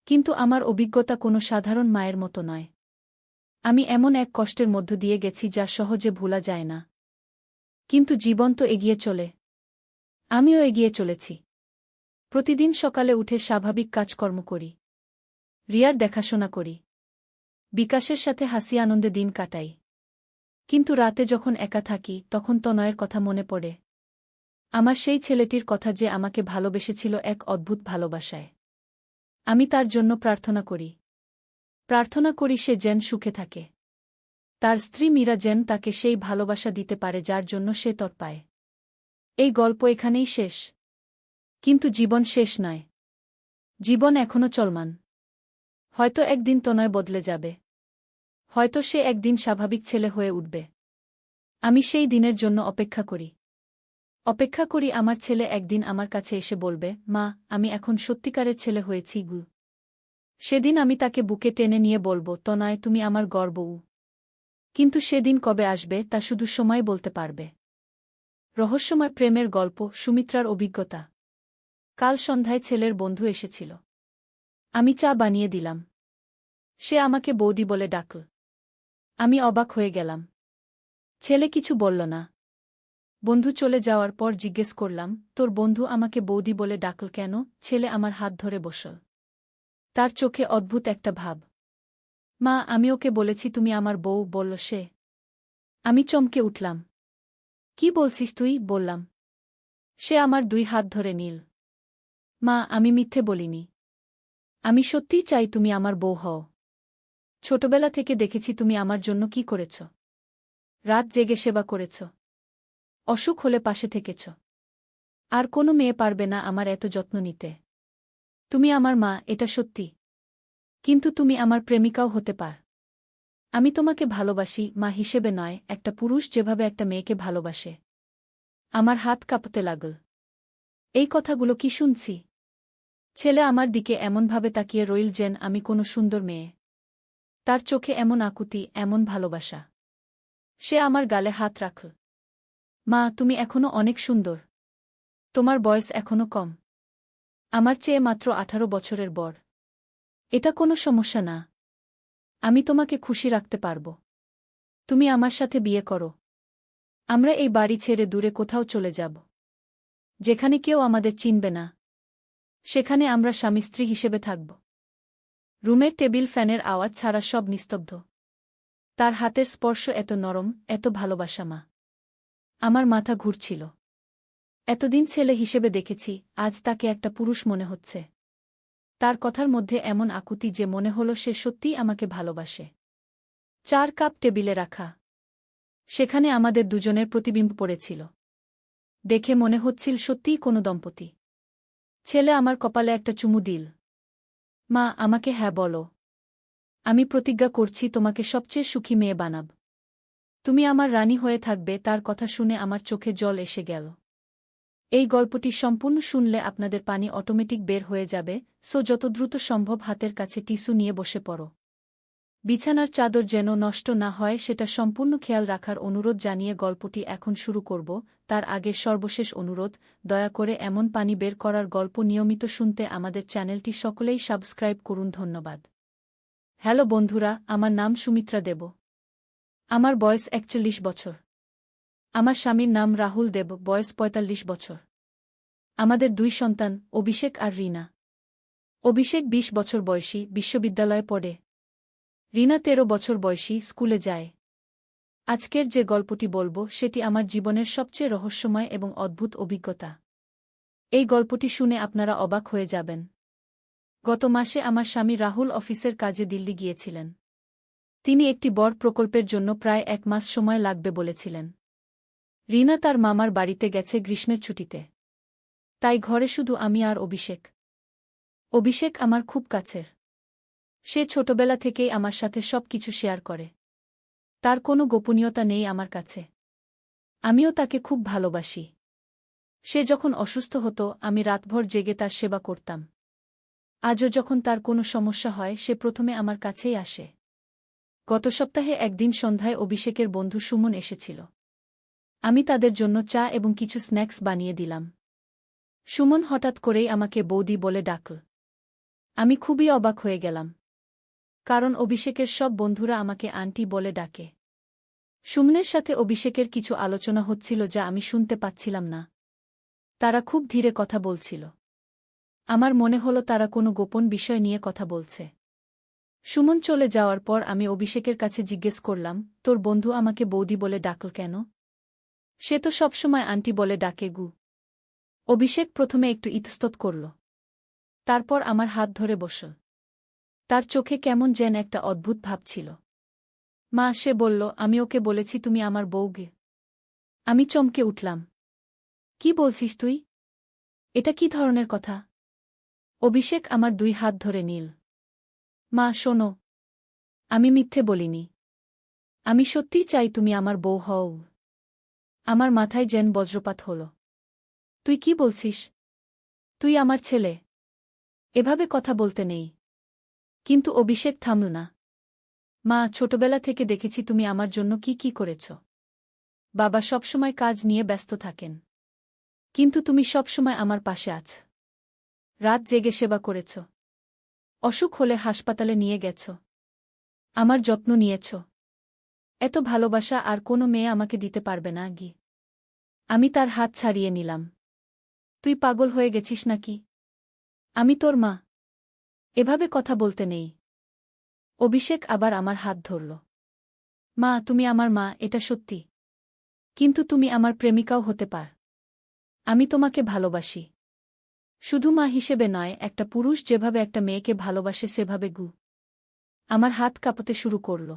কিন্তু আমার অভিজ্ঞতা কোনো সাধারণ মায়ের মতো নয়। আমি এমন এক কষ্টের মধ্য দিয়ে গেছি যা সহজে ভোলা যায় না। কিন্তু জীবন তো এগিয়ে চলে। আমিও এগিয়ে চলেছি। প্রতিদিন সকালে উঠে স্বাভাবিক কাজকর্ম করি। রিয়ার দেখাশোনা করি। বিকাশের সাথে হাসি আনন্দে দিন কাটাই। কিন্তু রাতে যখন একা থাকি তখন তনয়ের কথা মনে পড়ে। আমার সেই ছেলেটির কথা যে আমাকে ভালোবেসেছিল এক অদ্ভুত ভালোবাসায়। আমি তার জন্য প্রার্থনা করি। প্রার্থনা করি সে যেন সুখে থাকে। তার স্ত্রী মীরা যেন তাকে সেই ভালোবাসা দিতে পারে যার জন্য সে তড়পায়। এই গল্প এখানেই শেষ। কিন্তু জীবন শেষ নয়। জীবন এখনো চলমান। হয়তো একদিন তনয় বদলে যাবে। হয়তো সে একদিন স্বাভাবিক ছেলে হয়ে উঠবে। আমি সেই দিনের জন্য অপেক্ষা করি। অপেক্ষা করি আমার ছেলে একদিন আমার কাছে এসে বলবে, মা, আমি এখন সত্যিকারের ছেলে হয়েছি গু। সেদিন আমি তাকে বুকে টেনে নিয়ে বলব, তনয়, তুমি আমার গর্ব। কিন্তু সেদিন কবে আসবে তা শুধু সময় বলতে পারবে। রহস্যময় প্রেমের গল্প, সুমিত্রার অভিজ্ঞতা। কাল সন্ধ্যায় ছেলের বন্ধু এসেছিল। আমি চা বানিয়ে দিলাম। সে আমাকে বৌদি বলে ডাকল। আমি অবাক হয়ে গেলাম। ছেলে কিছু বলল না। বন্ধু চলে যাওয়ার পর জিজ্ঞেস করলাম, তোর বন্ধু আমাকে বৌদি বলে ডাকল কেন? ছেলে আমার হাত ধরে বসল। তার চোখে অদ্ভুত একটা ভাব। মা, আমি ওকে বলেছি তুমি আমার বউ, বলল সে। আমি চমকে উঠলাম। কি বলছিস তুই? বললাম। সে আমার 2 হাত ধরে নিল। মা, আমি মিথ্যে বলিনি। আমি সত্যিই চাই তুমি আমার বউ হও। ছোটবেলা থেকে দেখেছি তুমি আমার জন্য কি করেছ। রাত জেগে সেবা করেছ। অসুখ হলে পাশে থেকেছ। আর কোনো মেয়ে পারবে না আমার এত যত্ন নিতে। তুমি আমার মা, এটা সত্যি। কিন্তু তুমি আমার প্রেমিকাও হতে পার। আমি তোমাকে ভালোবাসি, মা হিসেবে নয়, একটা পুরুষ যেভাবে একটা মেয়েকে ভালোবাসে। আমার হাত কাঁপতে লাগল। এই কথাগুলো কি শুনছি? ছেলে আমার দিকে এমনভাবে তাকিয়ে রইল যেন আমি কোনো সুন্দর মেয়ে। তার চোখে এমন আকুতি, এমন ভালোবাসা। সে আমার গালে হাত রাখল। মা, তুমি এখনো অনেক সুন্দর। তোমার বয়স এখনো কম। আমার চেয়ে মাত্র 18 বছরের বড়। এটা কোনো সমস্যা না। আমি তোমাকে খুশি রাখতে পারব। তুমি আমার সাথে বিয়ে করো। আমরা এই বাড়ি ছেড়ে দূরে কোথাও চলে যাব। যেখানে কেউ আমাদের চিনবে না। সেখানে আমরা স্বামী স্ত্রী হিসেবে থাকব। রুমের টেবিল ফ্যানের আওয়াজ ছাড়া সব নিস্তব্ধ। তার হাতের স্পর্শ এত নরম, এত ভালোবাসা। মা, আমার মাথা ঘুরছিল। এতদিন ছেলে হিসেবে দেখেছি, আজ তাকে একটা পুরুষ মনে হচ্ছে। তার কথার মধ্যে এমন আকুতি যে মনে হলো সে সত্যিই আমাকে ভালোবাসে। 4 কাপ টেবিলে রাখা। সেখানে আমাদের দুজনের প্রতিবিম্ব পড়েছিল। দেখে মনে হচ্ছিল সত্যিই কোনো দম্পতি। ছেলে আমার কপালে একটা চুমু দিল। মা, আমাকে হ্যাঁ বলো। আমি প্রতিজ্ঞা করছি তোমাকে সবচেয়ে সুখী মেয়ে বানাব। তুমি আমার রানী হয়ে থাকবে। তার কথা শুনে আমার চোখে জল এসে গেল। এই গল্পটি সম্পূর্ণ শুনলে আপনাদের পানি অটোমেটিক বের হয়ে যাবে, সো যত দ্রুত সম্ভব হাতের কাছে টিস্যু নিয়ে বসে পড়ো। বিছানার চাদর যেন নষ্ট না হয় সেটা সম্পূর্ণ খেয়াল রাখার অনুরোধ জানিয়ে গল্পটি এখন শুরু করব। তার আগে সর্বশেষ অনুরোধ, দয়া করে এমন পানি বের করার গল্প নিয়মিত শুনতে আমাদের চ্যানেলটি সকলেই সাবস্ক্রাইব করুন। ধন্যবাদ। হ্যালো বন্ধুরা, আমার নাম সুমিত্রা দেব। আমার বয়স ৪১ বছর। আমার স্বামীর নাম রাহুল দেব, বয়স ৪৫ বছর। আমাদের ২ সন্তান, অভিষেক আর রীনা। অভিষেক ২০ বছর বয়সী, বিশ্ববিদ্যালয়ে পড়ে। রীনা ১৩ বছর বয়সী, স্কুলে যায়। আজকের যে গল্পটি বলবো সেটি আমার জীবনের সবচেয়ে রহস্যময় এবং অদ্ভুত অভিজ্ঞতা। এই গল্পটি শুনে আপনারা অবাক হয়ে যাবেন। গত মাসে আমার স্বামী রাহুল অফিসের কাজে দিল্লি গিয়েছিলেন। তিনি একটি বড় প্রকল্পের জন্য প্রায় ১ মাস সময় লাগবে বলেছিলেন। রীনা তার মামার বাড়িতে গেছে গ্রীষ্মের ছুটিতে। তাই ঘরে শুধু আমি আর অভিষেক। অভিষেক আমার খুব কাছের। সে ছোটবেলা থেকেই আমার সাথে সব কিছু শেয়ার করে। তার কোনো গোপনীয়তা নেই আমার কাছে। আমিও তাকে খুব ভালোবাসি। সে যখন অসুস্থ হতো আমি রাতভর জেগে তার সেবা করতাম। আজও যখন তার কোনো সমস্যা হয় সে প্রথমে আমার কাছেই আসে। গত সপ্তাহে একদিন সন্ধ্যায় অভিষেকের বন্ধু সুমন এসেছিল। আমি তাদের জন্য চা এবং কিছু স্ন্যাক্স বানিয়ে দিলাম। সুমন হঠাৎ করেই আমাকে বৌদি বলে ডাকল। আমি খুবই অবাক হয়ে গেলাম। কারণ অভিষেকের সব বন্ধুরা আমাকে আন্টি বলে ডাকে। সুমনের সাথে অভিষেকের কিছু আলোচনা হচ্ছিল যা আমি শুনতে পাচ্ছিলাম না। তারা খুব ধীরে কথা বলছিল। আমার মনে হলো তারা কোনো গোপন বিষয় নিয়ে কথা বলছে। সুমন চলে যাওয়ার পর আমি অভিষেকের কাছে জিজ্ঞেস করলাম, তোর বন্ধু আমাকে বৌদি বলে ডাকল কেন? সে তো সবসময় আন্টি বলে ডাকে গু। অভিষেক প্রথমে একটু ইতস্তত করল। তারপর আমার হাত ধরে বসল। তার চোখে কেমন যেন একটা অদ্ভুত ভাব ছিল। মা, সে বলল, আমি ওকে বলেছি তুমি আমার বউ গে। আমি চমকে উঠলাম। কি বলছিস তুই? এটা কি ধরনের কথা? অভিষেক আমার ২ হাত ধরে নিল। মা শোনো, আমি মিথ্যে বলিনি। আমি সত্যিই চাই তুমি আমার বউ হও। আমার মাথায় যেন বজ্রপাত হল। তুই কি বলছিস? তুই আমার ছেলে। এভাবে কথা বলতে নেই। কিন্তু অভিষেক থামল না। মা, ছোটবেলা থেকে দেখেছি তুমি আমার জন্য কি কি করেছ। বাবা সবসময় কাজ নিয়ে ব্যস্ত থাকেন। কিন্তু তুমি সবসময় আমার পাশে আছ। রাত জেগে সেবা করেছ। অসুখ হলে হাসপাতালে নিয়ে গেছ। আমার যত্ন নিয়েছ। এত ভালোবাসা আর কোনো মেয়ে আমাকে দিতে পারবে না গি। আমি তার হাত ছাড়িয়ে নিলাম। তুই পাগল হয়ে গেছিস নাকি? আমি তোর মা। এভাবে কথা বলতে নেই। অভিষেক আবার আমার হাত ধরল। মা, তুমি আমার মা, এটা সত্যি। কিন্তু তুমি আমার প্রেমিকাও হতে পার। আমি তোমাকে ভালোবাসি। শুধু মা হিসেবে নয়, একটা পুরুষ যেভাবে একটা মেয়েকে ভালোবাসে সেভাবে গু। আমার হাত কাঁপতে শুরু করল।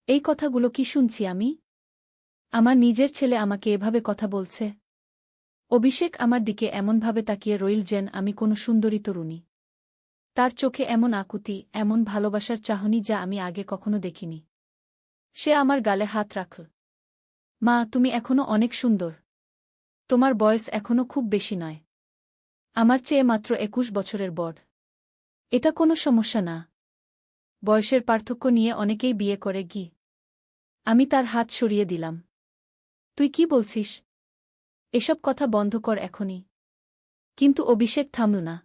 এই কথাগুলো কি শুনছি আমি? আমার নিজের ছেলে আমাকে এভাবে কথা বলছে। অভিষেক আমার দিকে এমনভাবে তাকিয়ে রইল যেন আমি কোনো সুন্দরী তরুণী। তার চোখে এমন আকুতি, এমন ভালোবাসার চাহনি যা আমি আগে কখনো দেখিনি। সে আমার গালে হাত রাখল। মা, তুমি এখনো অনেক সুন্দর। তোমার বয়স এখনো খুব বেশি নয়। আমার চেয়ে মাত্র ২১ বছরের বড়। এটা কোনো সমস্যা না। বয়সের পার্থক্য নিয়ে অনেকেই বিয়ে করে গি। আমি তার হাত সরিয়ে দিলাম। তুই কি বলছিস? এসব কথা বন্ধ কর এখনই। কিন্তু অভিষেক থামল না।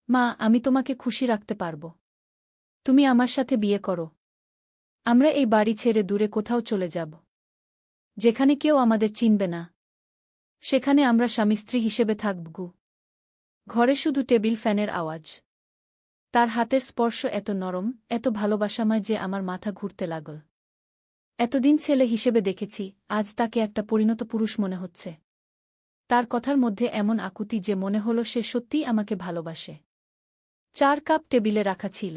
মা, আমি তোমাকে খুশি রাখতে পারব। তুমি আমার সাথে বিয়ে করো। আমরা এই বাড়ি ছেড়ে দূরে কোথাও চলে যাব। যেখানে কেউ আমাদের চিনবে না। সেখানে আমরা স্বামী স্ত্রী হিসেবে থাকব গু। ঘরে শুধু টেবিল ফ্যানের আওয়াজ। তার হাতের স্পর্শ এত নরম, এত ভালোবাসাময় যে আমার মাথা ঘুরতে লাগল। এতদিন ছেলে হিসেবে দেখেছি, আজ তাকে একটা পরিণত পুরুষ মনে হচ্ছে। তার কথার মধ্যে এমন আকুতি যে মনে হল সে সত্যিই আমাকে ভালোবাসে। ৪ কাপ টেবিলে রাখা ছিল।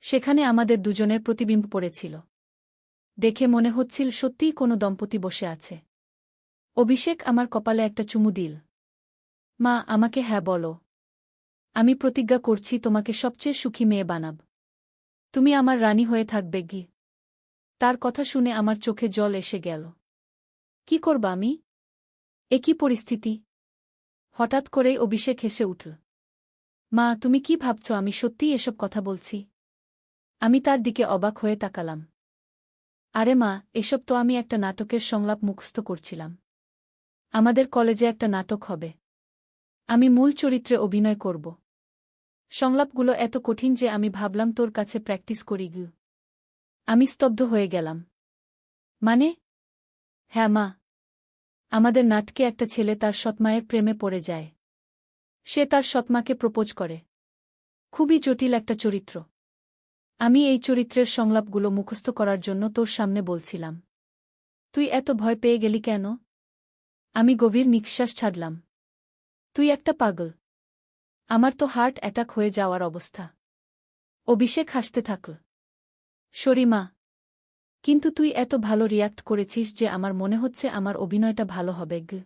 সেখানে আমাদের দুজনের প্রতিবিম্ব পড়েছিল। দেখে মনে হচ্ছিল সত্যিই কোনো দম্পতি বসে আছে। অভিষেক আমার কপালে একটা চুমু দিল। মা, আমাকে হ্যাঁ বলো। আমি প্রতিজ্ঞা করছি তোমাকে সবচেয়ে সুখী মেয়ে বানাব। তুমি আমার রানী হয়ে থাকবে গি। তার কথা শুনে আমার চোখে জল এসে গেল। কি করবা আমি? এ কি পরিস্থিতি? হঠাৎ করেই অভিষেক হেসে উঠল। মা, তুমি কি ভাবছ আমি সত্যিই এসব কথা বলছি? আমি তার দিকে অবাক হয়ে তাকালাম। আরে মা, এসব তো আমি একটা নাটকের সংলাপ মুখস্থ করছিলাম। আমাদের কলেজে একটা নাটক হবে। আমি মূল চরিত্রে অভিনয় করব। সংলাপগুলো এত কঠিন যে আমি ভাবলাম তোর কাছে প্র্যাকটিস করি গু। আমি স্তব্ধ হয়ে গেলাম। মানে? হ্যাঁ মা। আমাদের নাটকে একটা ছেলে তার সৎমায়ের প্রেমে পড়ে যায়। সে তার সৎমাকে প্রপোজ করে। খুবই জটিল একটা চরিত্র। আমি এই চরিত্রের সংলাপগুলো মুখস্থ করার জন্য তোর সামনে বলছিলাম। তুই এত ভয় পেয়ে গেলি কেন? আমি গভীর নিঃশ্বাস ছাড়লাম। তুই একটা পাগল। আমার তো হার্ট অ্যাটাক হয়ে যাওয়ার অবস্থা। অভিষেক হাসতে থাকল। সরি মা। কিন্তু তুই এত ভালো রিয়্যাক্ট করেছিস যে আমার মনে হচ্ছে আমার অভিনয়টা ভালো হবে গ।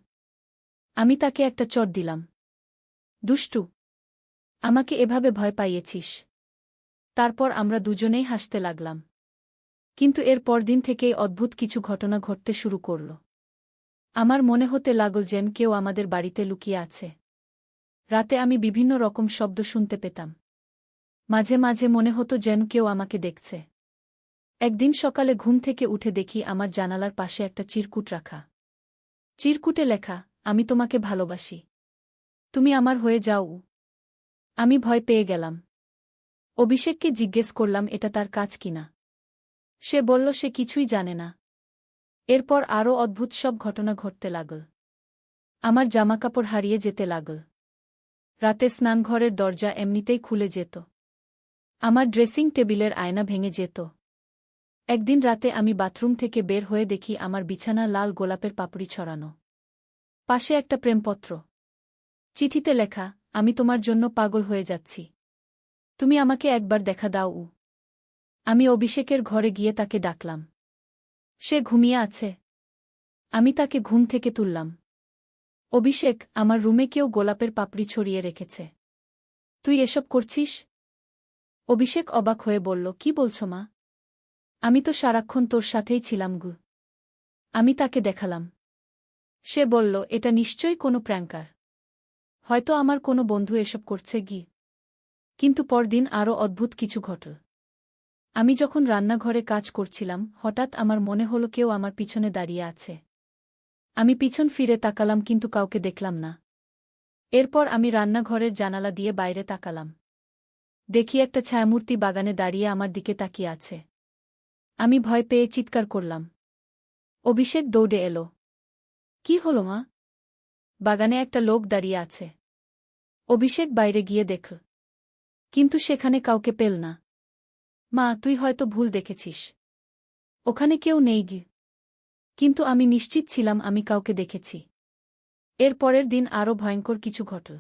আমি তাকে একটা চড় দিলাম। দুষ্টু। আমাকে এভাবে ভয় পাইয়েছিস। তারপর আমরা দুজনেই হাসতে লাগলাম। কিন্তু এর পরদিন থেকেই অদ্ভুত কিছু ঘটনা ঘটতে শুরু করল। আমার মনে হতে লাগল যেন কেউ আমাদের বাড়িতে লুকিয়ে আছে। রাতে আমি বিভিন্ন রকম শব্দ শুনতে পেতাম। মাঝে মাঝে মনে হতো যেন কেউ আমাকে দেখছে। একদিন সকালে ঘুম থেকে উঠে দেখি আমার জানালার পাশে একটা চিরকুট রাখা। চিরকুটে লেখা, আমি তোমাকে ভালোবাসি। তুমি আমার হয়ে যাও। আমি ভয় পেয়ে গেলাম। অভিষেককে জিজ্ঞেস করলাম এটা তার কাজ কিনা। সে বলল সে কিছুই জানে না। এরপর আরও অদ্ভুত সব ঘটনা ঘটতে লাগল। আমার জামাকাপড় হারিয়ে যেতে লাগল। রাতে স্নানঘরের দরজা এমনিতেই খুলে যেত। আমার ড্রেসিং টেবিলের আয়না ভেঙে যেত। একদিন রাতে আমি বাথরুম থেকে বের হয়ে দেখি আমার বিছানা লাল গোলাপের পাপড়ি ছড়ানো। পাশে একটা প্রেমপত্র। চিঠিতে লেখা, আমি তোমার জন্য পাগল হয়ে যাচ্ছি। তুমি আমাকে একবার দেখা দাও। আমি অভিষেকের ঘরে গিয়ে তাকে ডাকলাম। সে ঘুমিয়ে আছে। আমি তাকে ঘুম থেকে তুললাম। অভিষেক, আমার রুমে কেউ গোলাপের পাপড়ি ছড়িয়ে রেখেছে। তুই এসব করছিস? অভিষেক অবাক হয়ে বলল, কি বলছ মা? আমি তো সারাক্ষণ তোর সাথেই ছিলাম গু। আমি তাকে দেখালাম। সে বলল, এটা নিশ্চয়ই কোনো প্র্যাঙ্কার। হয়তো আমার কোনো বন্ধু এসব করছে গি। কিন্তু পরদিন আরও অদ্ভুত কিছু ঘটল। আমি যখন রান্নাঘরে কাজ করছিলাম হঠাৎ আমার মনে হলো কেউ আমার পিছনে দাঁড়িয়ে আছে। আমি পিছন ফিরে তাকালাম কিন্তু কাউকে দেখলাম না। এরপর আমি রান্নাঘরের জানালা দিয়ে বাইরে তাকালাম। দেখি একটা ছায়ামূর্তি বাগানে দাঁড়িয়ে আমার দিকে তাকিয়ে আছে। আমি ভয় পেয়ে চিৎকার করলাম। অভিষেক দৌড়ে এলো। কি হলো মা? বাগানে একটা লোক দাঁড়িয়ে আছে। অভিষেক বাইরে গিয়ে দেখল। কিন্তু সেখানে কাউকে পেল না। মা, তুই হয়তো ভুল দেখেছিস। ওখানে কেউ নেই গি। কিন্তু আমি নিশ্চিত ছিলাম আমি কাউকে দেখেছি। এর পরের দিন আরও ভয়ঙ্কর কিছু ঘটল।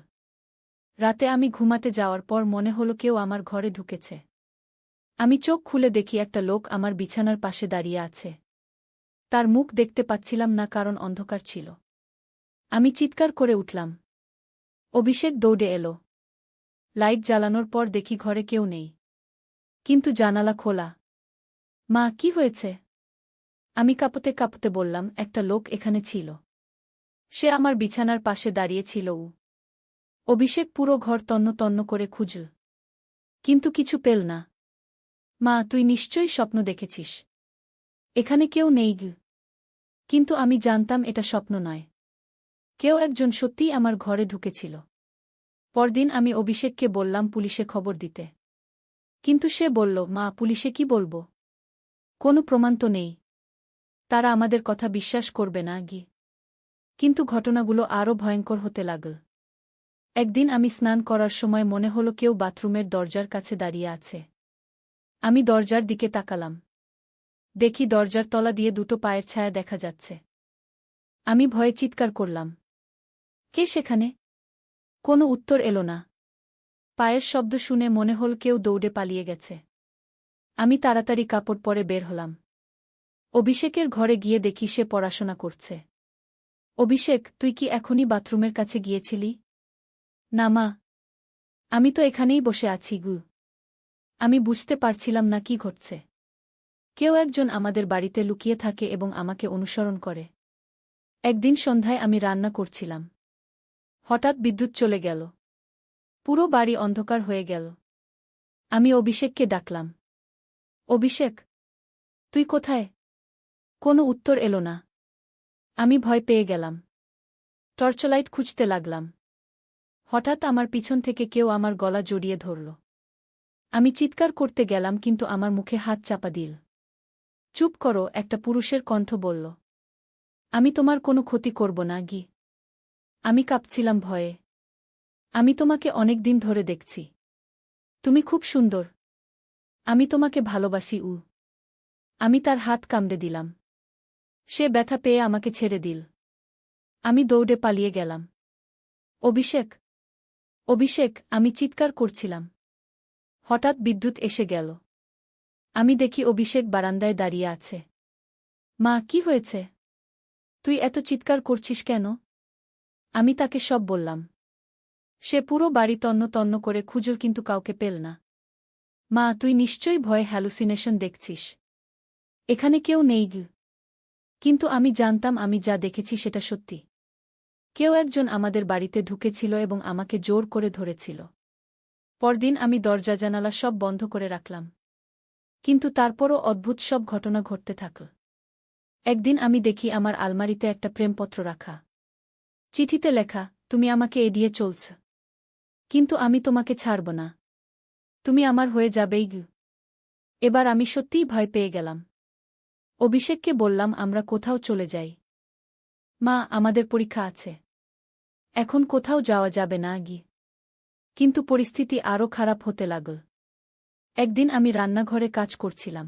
রাতে আমি ঘুমাতে যাওয়ার পর মনে হলো কেউ আমার ঘরে ঢুকেছে। আমি চোখ খুলে দেখি একটা লোক আমার বিছানার পাশে দাঁড়িয়ে আছে। তার মুখ দেখতে পাচ্ছিলাম না কারণ অন্ধকার ছিল। আমি চিৎকার করে উঠলাম। অভিষেক দৌড়ে এলো। লাইট জ্বালানোর পর দেখি ঘরে কেউ নেই। কিন্তু জানালা খোলা। মা, কি হয়েছে? আমি কাঁপতে কাঁপতে বললাম, একটা লোক এখানে ছিল। সে আমার বিছানার পাশে দাঁড়িয়ে ছিল। অভিষেক পুরো ঘর তন্ন তন্ন করে খুঁজল। কিন্তু কিছু পেল না। মা, তুই নিশ্চয়ই স্বপ্ন দেখেছিস। এখানে কেউ নেই গি। কিন্তু আমি জানতাম এটা স্বপ্ন নয়। কেউ একজন সত্যিই আমার ঘরে ঢুকেছিল। পরদিন আমি অভিষেককে বললাম পুলিশে খবর দিতে। কিন্তু সে বলল, মা, পুলিশে কি বলবো? কোনো প্রমাণ তো নেই। তারা আমাদের কথা বিশ্বাস করবে না গি। কিন্তু ঘটনাগুলো আরও ভয়ঙ্কর হতে লাগল। একদিন আমি স্নান করার সময় মনে হলো কেউ বাথরুমের দরজার কাছে দাঁড়িয়ে আছে। আমি দরজার দিকে তাকালাম। দেখি দরজার তলা দিয়ে দুটো পায়ের ছায়া দেখা যাচ্ছে। আমি ভয়ে চিৎকার করলাম। কে সেখানে? কোনো উত্তর এলো না। পায়ের শব্দ শুনে মনে হল কেউ দৌড়ে পালিয়ে গেছে। আমি তাড়াতাড়ি কাপড় পরে বের হলাম। অভিষেকের ঘরে গিয়ে দেখি সে পড়াশোনা করছে। অভিষেক, তুই কি এখনই বাথরুমের কাছে গিয়েছিলি? না মা। আমি তো এখানেই বসে আছি গু। আমি বুঝতে পারছিলাম না কি ঘটছে। কেউ একজন আমাদের বাড়িতে লুকিয়ে থাকে এবং আমাকে অনুসরণ করে। একদিন সন্ধ্যায় আমি রান্না করছিলাম। হঠাৎ বিদ্যুৎ চলে গেল। পুরো বাড়ি অন্ধকার হয়ে গেল। আমি অভিষেককে ডাকলাম। অভিষেক, তুই কোথায়? কোনো উত্তর এলো না। আমি ভয় পেয়ে গেলাম। টর্চলাইট খুঁজতে লাগলাম। হঠাৎ আমার পিছন থেকে কেউ আমার গলা জড়িয়ে ধরল। আমি চিৎকার করতে গেলাম কিন্তু আমার মুখে হাত চাপা দিল। চুপ করো, একটা পুরুষের কণ্ঠ বলল। আমি তোমার কোনো ক্ষতি করব না গি। আমি কাঁপছিলাম ভয়ে। আমি তোমাকে অনেক দিন ধরে দেখছি। তুমি খুব সুন্দর। আমি তোমাকে ভালোবাসি। আমি তার হাত কামড়ে দিলাম। সে ব্যথা পেয়ে আমাকে ছেড়ে দিল। আমি দৌড়ে পালিয়ে গেলাম। অভিষেক, অভিষেক, আমি চিৎকার করছিলাম। হঠাৎ বিদ্যুৎ এসে গেল। আমি দেখি অভিষেক বারান্দায় দাঁড়িয়ে আছে। মা, কি হয়েছে? তুই এত চিৎকার করছিস কেন? আমি তাকে সব বললাম। সে পুরো বাড়ি তন্ন তন্ন করে খুঁজল কিন্তু কাউকে পেল না। মা, তুই নিশ্চয়ই ভয়ে হ্যালুসিনেশন দেখছিস। এখানে কেউ নেই গি। কিন্তু আমি জানতাম আমি যা দেখেছি সেটা সত্যি। কেউ একজন আমাদের বাড়িতে ঢুকেছিল এবং আমাকে জোর করে ধরেছিল। পরদিন আমি দরজা জানালা সব বন্ধ করে রাখলাম। কিন্তু তারপরও অদ্ভুত সব ঘটনা ঘটতে থাকল। একদিন আমি দেখি আমার আলমারিতে একটা প্রেমপত্র রাখা। চিঠিতে লেখা, তুমি আমাকে এড়িয়ে চলছ, কিন্তু আমি তোমাকে ছাড়ব না। তুমি আমার হয়ে যাবেই গি। এবার আমি সত্যিই ভয় পেয়ে গেলাম। অভিষেককে বললাম আমরা কোথাও চলে যাই। মা, আমাদের পরীক্ষা আছে। এখন কোথাও যাওয়া যাবে না গি। কিন্তু পরিস্থিতি আরও খারাপ হতে লাগল। একদিন আমি রান্নাঘরে কাজ করছিলাম।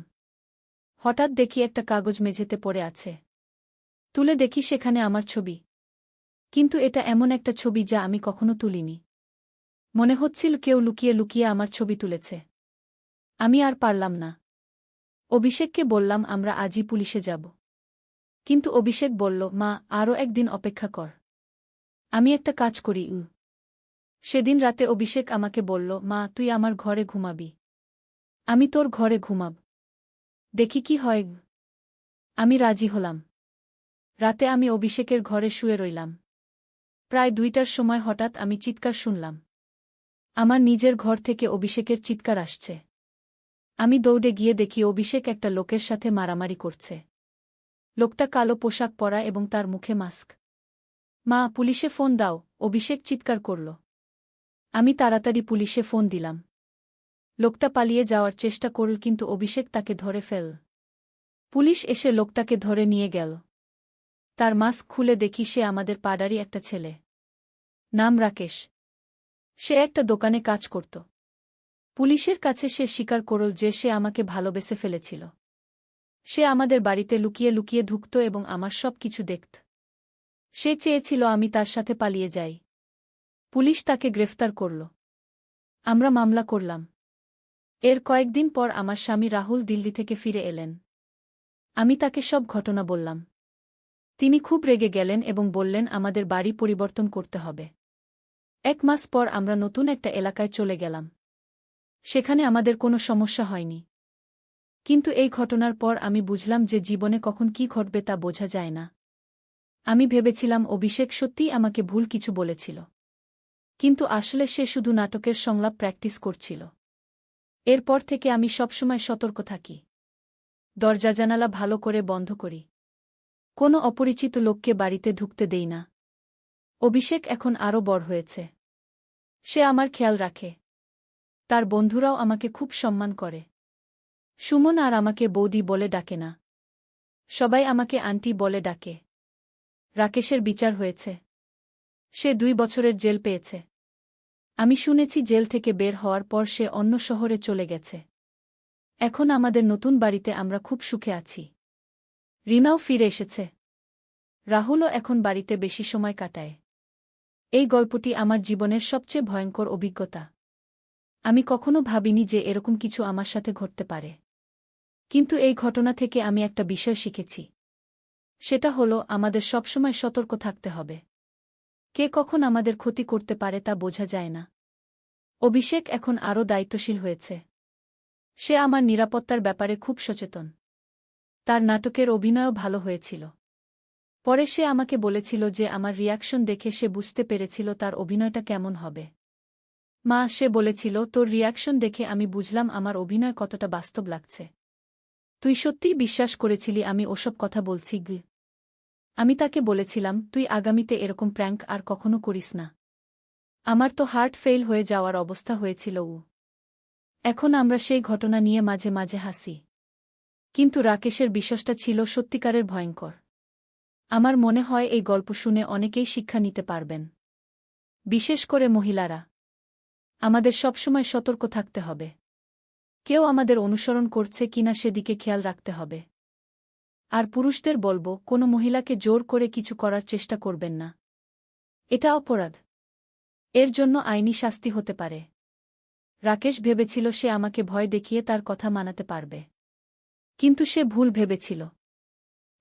হঠাৎ দেখি একটা কাগজ মেঝেতে পড়ে আছে। তুলে দেখি সেখানে আমার ছবি। কিন্তু এটা এমন একটা ছবি যা আমি কখনো তুলিনি। মনে হচ্ছিল কেউ লুকিয়ে লুকিয়ে আমার ছবি তুলেছে। আমি আর পারলাম না। অভিষেককে বললাম আমরা আজই পুলিশে যাব। কিন্তু অভিষেক বলল, মা, আরও একদিন অপেক্ষা কর। আমি একটা কাজ করি। সেদিন রাতে অভিষেক আমাকে বলল, মা, তুই আমার ঘরে ঘুমাবি। আমি তোর ঘরে ঘুমাব। দেখি কি হয়। আমি রাজি হলাম। রাতে আমি অভিষেকের ঘরে শুয়ে রইলাম। প্রায় 2টার সময় হঠাৎ আমি চিৎকার শুনলাম। আমার নিজের ঘর থেকে অভিষেকের চিৎকার আসছে। আমি দৌড়ে গিয়ে দেখি অভিষেক একটা লোকের সাথে মারামারি করছে। লোকটা কালো পোশাক পরা এবং তার মুখে মাস্ক। মা, পুলিশে ফোন দাও, অভিষেক চিৎকার করল। আমি তাড়াতাড়ি পুলিশে ফোন দিলাম। লোকটা পালিয়ে যাওয়ার চেষ্টা করল কিন্তু অভিষেক তাকে ধরে ফেলল। পুলিশ এসে লোকটাকে ধরে নিয়ে গেল। তার মাস্ক খুলে দেখি সে আমাদের পাড়ারই একটা ছেলে। নাম রাকেশ। সে একটা দোকানে কাজ করত। পুলিশের কাছে সে স্বীকার করল যে সে আমাকে ভালোবেসে ফেলেছিল। সে আমাদের বাড়িতে লুকিয়ে লুকিয়ে ঢুকত এবং আমার সব কিছু দেখত। সে চেয়েছিল আমি তার সাথে পালিয়ে যাই। পুলিশ তাকে গ্রেফতার করল। আমরা মামলা করলাম। এর কয়েকদিন পর আমার স্বামী রাহুল দিল্লি থেকে ফিরে এলেন। আমি তাকে সব ঘটনা বললাম। তিনি খুব রেগে গেলেন এবং বললেন আমাদের বাড়ি পরিবর্তন করতে হবে। 1 মাস পর আমরা নতুন একটা এলাকায় চলে গেলাম। সেখানে আমাদের কোনো সমস্যা হয়নি। কিন্তু এই ঘটনার পর আমি বুঝলাম যে জীবনে কখন কি ঘটবে তা বোঝা যায় না। আমি ভেবেছিলাম অভিষেক সত্যিই আমাকে ভুল কিছু বলেছিল। কিন্তু আসলে সে শুধু নাটকের সংলাপ প্র্যাকটিস করছিল। এরপর থেকে আমি সবসময় সতর্ক থাকি। দরজা জানালা ভালো করে বন্ধ করি। কোনো অপরিচিত লোককে বাড়িতে ঢুকতে দেই না। অভিষেক এখন আরও বড় হয়েছে। সে আমার খেয়াল রাখে। তার বন্ধুরাও আমাকে খুব সম্মান করে। সুমন আর আমাকে বৌদি বলে ডাকে না। সবাই আমাকে আন্টি বলে ডাকে। রাকেশের বিচার হয়েছে। সে 2 বছরের জেল পেয়েছে। আমি শুনেছি জেল থেকে বের হওয়ার পর সে অন্য শহরে চলে গেছে। এখন আমাদের নতুন বাড়িতে আমরা খুব সুখে আছি। রিনাও ফিরে এসেছে। রাহুলও এখন বাড়িতে বেশি সময় কাটায়। এই গল্পটি আমার জীবনের সবচেয়ে ভয়ঙ্কর অভিজ্ঞতা। আমি কখনো ভাবিনি যে এরকম কিছু আমার সাথে ঘটতে পারে। কিন্তু এই ঘটনা থেকে আমি একটা বিষয় শিখেছি। সেটা হলো আমাদের সবসময় সতর্ক থাকতে হবে। কে কখন আমাদের ক্ষতি করতে পারে তা বোঝা যায় না। অভিষেক এখন আরও দায়িত্বশীল হয়েছে। সে আমার নিরাপত্তার ব্যাপারে খুব সচেতন। তার নাটকের অভিনয়ও ভালো হয়েছিল। পরে সে আমাকে বলেছিল যে আমার রিয়াকশন দেখে সে বুঝতে পেরেছিল তার অভিনয়টা কেমন হবে। মা, সে বলেছিল, তোর রিয়াকশন দেখে আমি বুঝলাম আমার অভিনয় কতটা বাস্তব লাগছে। তুই সত্যিই বিশ্বাস করেছিলি আমি ওসব কথা বলছি? আমি তাকে বলেছিলাম, তুই আগামীতে এরকম প্র্যাঙ্ক আর কখনো করিস না। আমার তো হার্ট ফেইল হয়ে যাওয়ার অবস্থা হয়েছিল। এখন আমরা সেই ঘটনা নিয়ে মাঝে মাঝে হাসি। কিন্তু রাকেশের বিশ্বাসটা ছিল সত্যিকারের ভয়ঙ্কর। আমার মনে হয় এই গল্প শুনে অনেকেই শিক্ষা নিতে পারবেন। বিশেষ করে মহিলারা। আমাদের সবসময় সতর্ক থাকতে হবে। কেউ আমাদের অনুসরণ করছে কিনা সেদিকে খেয়াল রাখতে হবে। আর পুরুষদের বলবো, কোনো মহিলাকে জোর করে কিছু করার চেষ্টা করবেন না। এটা অপরাধ। এর জন্য আইনি শাস্তি হতে পারে। রাকেশ ভেবেছিল সে আমাকে ভয় দেখিয়ে তার কথা মানাতে পারবে। কিন্তু সে ভুল ভেবেছিল।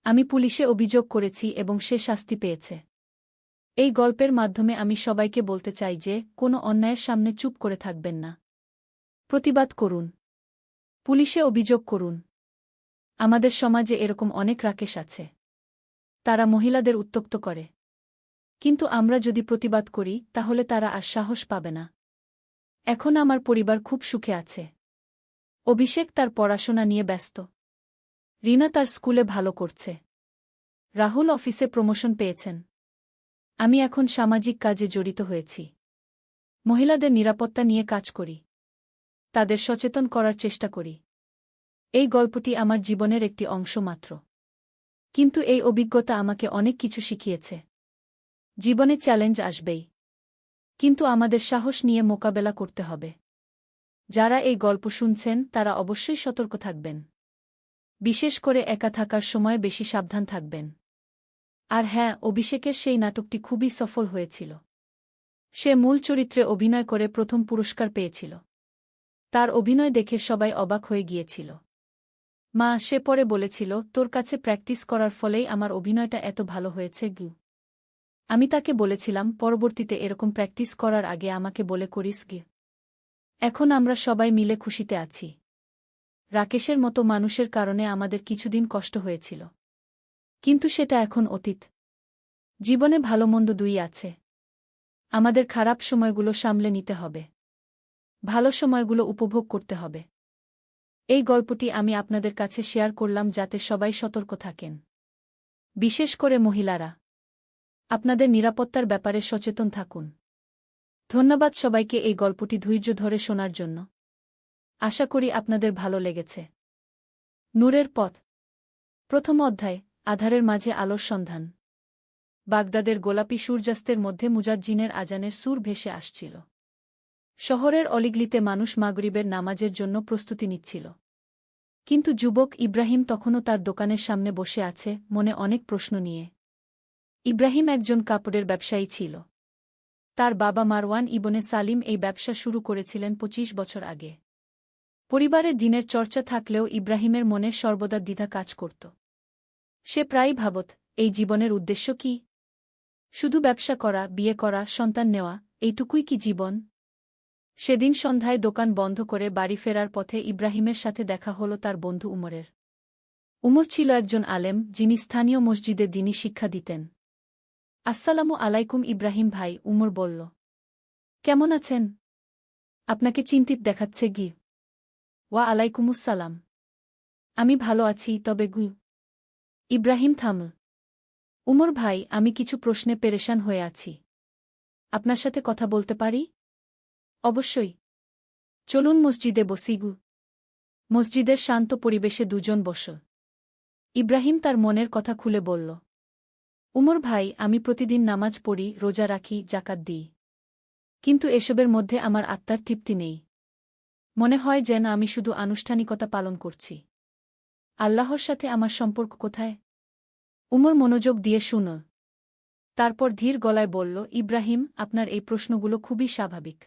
আমি পুলিশে অভিযোগ করেছি এবং সে শাস্তি পেয়েছে। এই গল্পের মাধ্যমে আমি সবাইকে বলতে চাই যে কোনো অন্যায়ের সামনে চুপ করে থাকবেন না। প্রতিবাদ করুন। পুলিশে অভিযোগ করুন। আমাদের সমাজে এরকম অনেক রাকেশ আছে। তারা মহিলাদের উত্ত্যক্ত করে। কিন্তু আমরা যদি প্রতিবাদ করি তাহলে তারা আর সাহস পাবে না। এখন আমার পরিবার খুব সুখে আছে। অভিষেক তার পড়াশোনা নিয়ে ব্যস্ত। রিনা তার স্কুলে ভালো করছে। রাহুল অফিসে প্রমোশন পেয়েছেন। আমি এখন সামাজিক কাজে জড়িত হয়েছি। মহিলাদের নিরাপত্তা নিয়ে কাজ করি। তাদের সচেতন করার চেষ্টা করি। এই গল্পটি আমার জীবনের একটি অংশ মাত্র। কিন্তু এই অভিজ্ঞতা আমাকে অনেক কিছু শিখিয়েছে। জীবনে চ্যালেঞ্জ আসবেই। কিন্তু আমাদের সাহস নিয়ে মোকাবেলা করতে হবে। যারা এই গল্প শুনছেন তারা অবশ্যই সতর্ক থাকবেন। বিশেষ করে একা থাকার সময় বেশি সাবধান থাকবেন। আর হ্যাঁ, অভিষেকের সেই নাটকটি খুবই সফল হয়েছিল। সে মূল চরিত্রে অভিনয় করে প্রথম পুরস্কার পেয়েছিল। তার অভিনয় দেখে সবাই অবাক হয়ে গিয়েছিল। মা, সে পরে বলেছিল, তোর কাছে প্র্যাকটিস করার ফলেই আমার অভিনয়টা এত ভালো হয়েছে। আমি তাকে বলেছিলাম, পরবর্তীতে এরকম প্র্যাকটিস করার আগে আমাকে বলে করিস। এখন আমরা সবাই মিলে খুশিতে আছি। রাকেশের মতো মানুষের কারণে আমাদের কিছুদিন কষ্ট হয়েছিল। কিন্তু সেটা এখন অতীত। জীবনে ভালো মন্দ দুই আছে। আমাদের খারাপ সময়গুলো সামলে নিতে হবে। ভালো সময়গুলো উপভোগ করতে হবে। এই গল্পটি আমি আপনাদের কাছে শেয়ার করলাম যাতে সবাই সতর্ক থাকেন। বিশেষ করে মহিলারা। আপনাদের নিরাপত্তার ব্যাপারে সচেতন থাকুন। ধন্যবাদ সবাইকে এই গল্পটি ধৈর্য ধরে শোনার জন্য। আশা করি আপনাদের ভালো লেগেছে। নূরের পথ। প্রথম অধ্যায়, আধারের মাঝে আলোর সন্ধান। বাগদাদের গোলাপি সূর্যাস্তের মধ্যে মুজাজ্জিনের আজানের সুর ভেসে আসছিল। শহরের অলিগলিতে মানুষ মাগরিবের নামাজের জন্য প্রস্তুতি নিচ্ছিল। কিন্তু যুবক ইব্রাহিম তখনও তার দোকানের সামনে বসে আছে, মনে অনেক প্রশ্ন নিয়ে। ইব্রাহিম একজন কাপড়ের ব্যবসায়ী ছিল। তার বাবা মারওয়ান ইবনে সালিম এই ব্যবসা শুরু করেছিলেন ২৫ বছর আগে। পরিবারে দিনের চর্চা থাকলেও ইব্রাহিমের মনে সর্বদা দ্বিধা কাজ করত। সে প্রায়ই ভাবত, এই জীবনের উদ্দেশ্য কি? শুধু ব্যবসা করা, বিয়ে করা, সন্তান নেওয়া, এইটুকুই কি জীবন? সেদিন সন্ধ্যায় দোকান বন্ধ করে বাড়ি ফেরার পথে ইব্রাহিমের সাথে দেখা হল তার বন্ধু উমরের। উমর ছিল একজন আলেম, যিনি স্থানীয় মসজিদে দ্বীনী শিক্ষা দিতেন। আসসালামু আলাইকুম ইব্রাহিম ভাই, উমর বলল। কেমন আছেন? আপনাকে চিন্তিত দেখাচ্ছে। ওয়া আলাইকুমুসসালাম। আমি ভালো আছি, তবে ইব্রাহিম থামল। উমর ভাই, আমি কিছু প্রশ্নে পেরেশান হয়ে আছি। আপনার সাথে কথা বলতে পারি? অবশ্যই। চলুন মসজিদে বসি। মসজিদের শান্ত পরিবেশে দুজন বসল। ইব্রাহিম তার মনের কথা খুলে বলল। উমর ভাই, আমি প্রতিদিন নামাজ পড়ি, রোজা রাখি, যাকাত দিই। কিন্তু এসবের মধ্যে আমার আত্মার তৃপ্তি নেই। মনে হয় যেন আমি শুধু আনুষ্ঠানিকতা পালন করছি। আল্লাহর সাথে আমার সম্পর্ক কোথায়? উমর মনোযোগ দিয়ে শুনল। তারপর ধীর গলায় বলল, ইব্রাহিম, আপনার এই প্রশ্নগুলো খুবই স্বাভাবিক।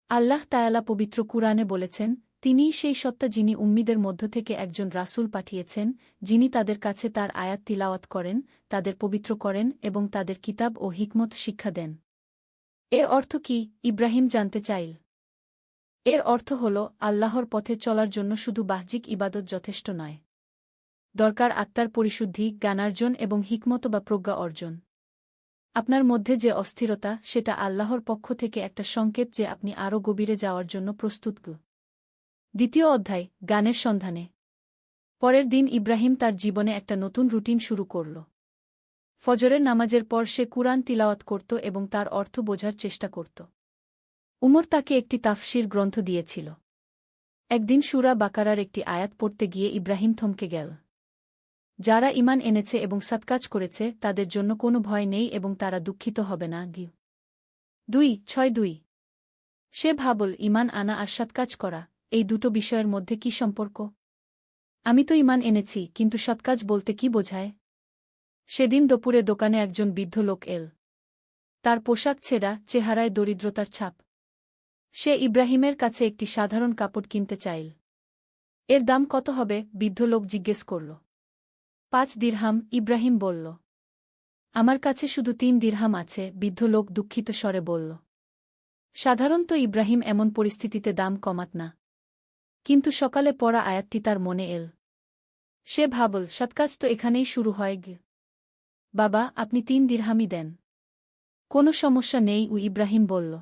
আল্লাহ তায়ালা পবিত্র কুরআনে বলেছেন, তিনিই সেই সত্তা যিনি উম্মীদের মধ্য থেকে একজন রাসূল পাঠিয়েছেন, যিনি তাদের কাছে তার আয়াত তিলাওয়াত করেন, তাদের পবিত্র করেন এবং তাদের কিতাব ও হিকমত শিক্ষা দেন। এর অর্থ কি? ইব্রাহিম জানতে চাইল। এর অর্থ হল আল্লাহর পথে চলার জন্য শুধু বাহ্যিক ইবাদত যথেষ্ট নয়। দরকার আত্মার পরিশুদ্ধি, জ্ঞানার্জন এবং হিকমত বা প্রজ্ঞা অর্জন। আপনার মধ্যে যে অস্থিরতা, সেটা আল্লাহর পক্ষ থেকে একটা সংকেত যে আপনি আরও গভীরে যাওয়ার জন্য প্রস্তুত। দ্বিতীয় অধ্যায়, জ্ঞানের সন্ধানে। পরের দিন ইব্রাহিম তার জীবনে একটা নতুন রুটিন শুরু করল। ফজরের নামাজের পর সে কুরআন তিলাওয়াত করত এবং তার অর্থ বোঝার চেষ্টা করত। উমর তাকে একটি তাফসির গ্রন্থ দিয়েছিল। একদিন সূরা বাকারার একটি আয়াত পড়তে গিয়ে ইব্রাহিম থমকে গেল। যারা ঈমান এনেছে এবং সৎকাজ করেছে তাদের জন্য কোনো ভয় নেই এবং তারা দুঃখিত হবে না। 2:6-2 সে ভাবল, ঈমান আনা আর সৎকাজ করা, এই দুটো বিষয়ের মধ্যে কি সম্পর্ক? আমি তো ঈমান এনেছি, কিন্তু সৎকাজ বলতে কি বোঝায়? সেদিন দুপুরে দোকানে একজন বৃদ্ধ লোক এল। তার পোশাক ছেঁড়া, চেহারায় দরিদ্রতার ছাপ। সে ইব্রাহিমের কাছে একটি সাধারণ কাপড় কিনতে চাইল। এর দাম কত হবে? বৃদ্ধ লোক জিজ্ঞেস করল। 5 দিরহাম, ইব্রাহিম বলল। আমার কাছে শুধু 3 দিরহাম আছে, বৃদ্ধ লোক দুঃখিত স্বরে বলল। সাধারণত ইব্রাহিম এমন পরিস্থিতিতে দাম কমাত না। কিন্তু সকালে পড়া আয়াতটি তার মনে এল। সে ভাবল, সৎকাজ তো এখানেই শুরু হয়। বাবা, আপনি 3 দিরহামই দেন। কোনো সমস্যা নেই, ইব্রাহিম বলল।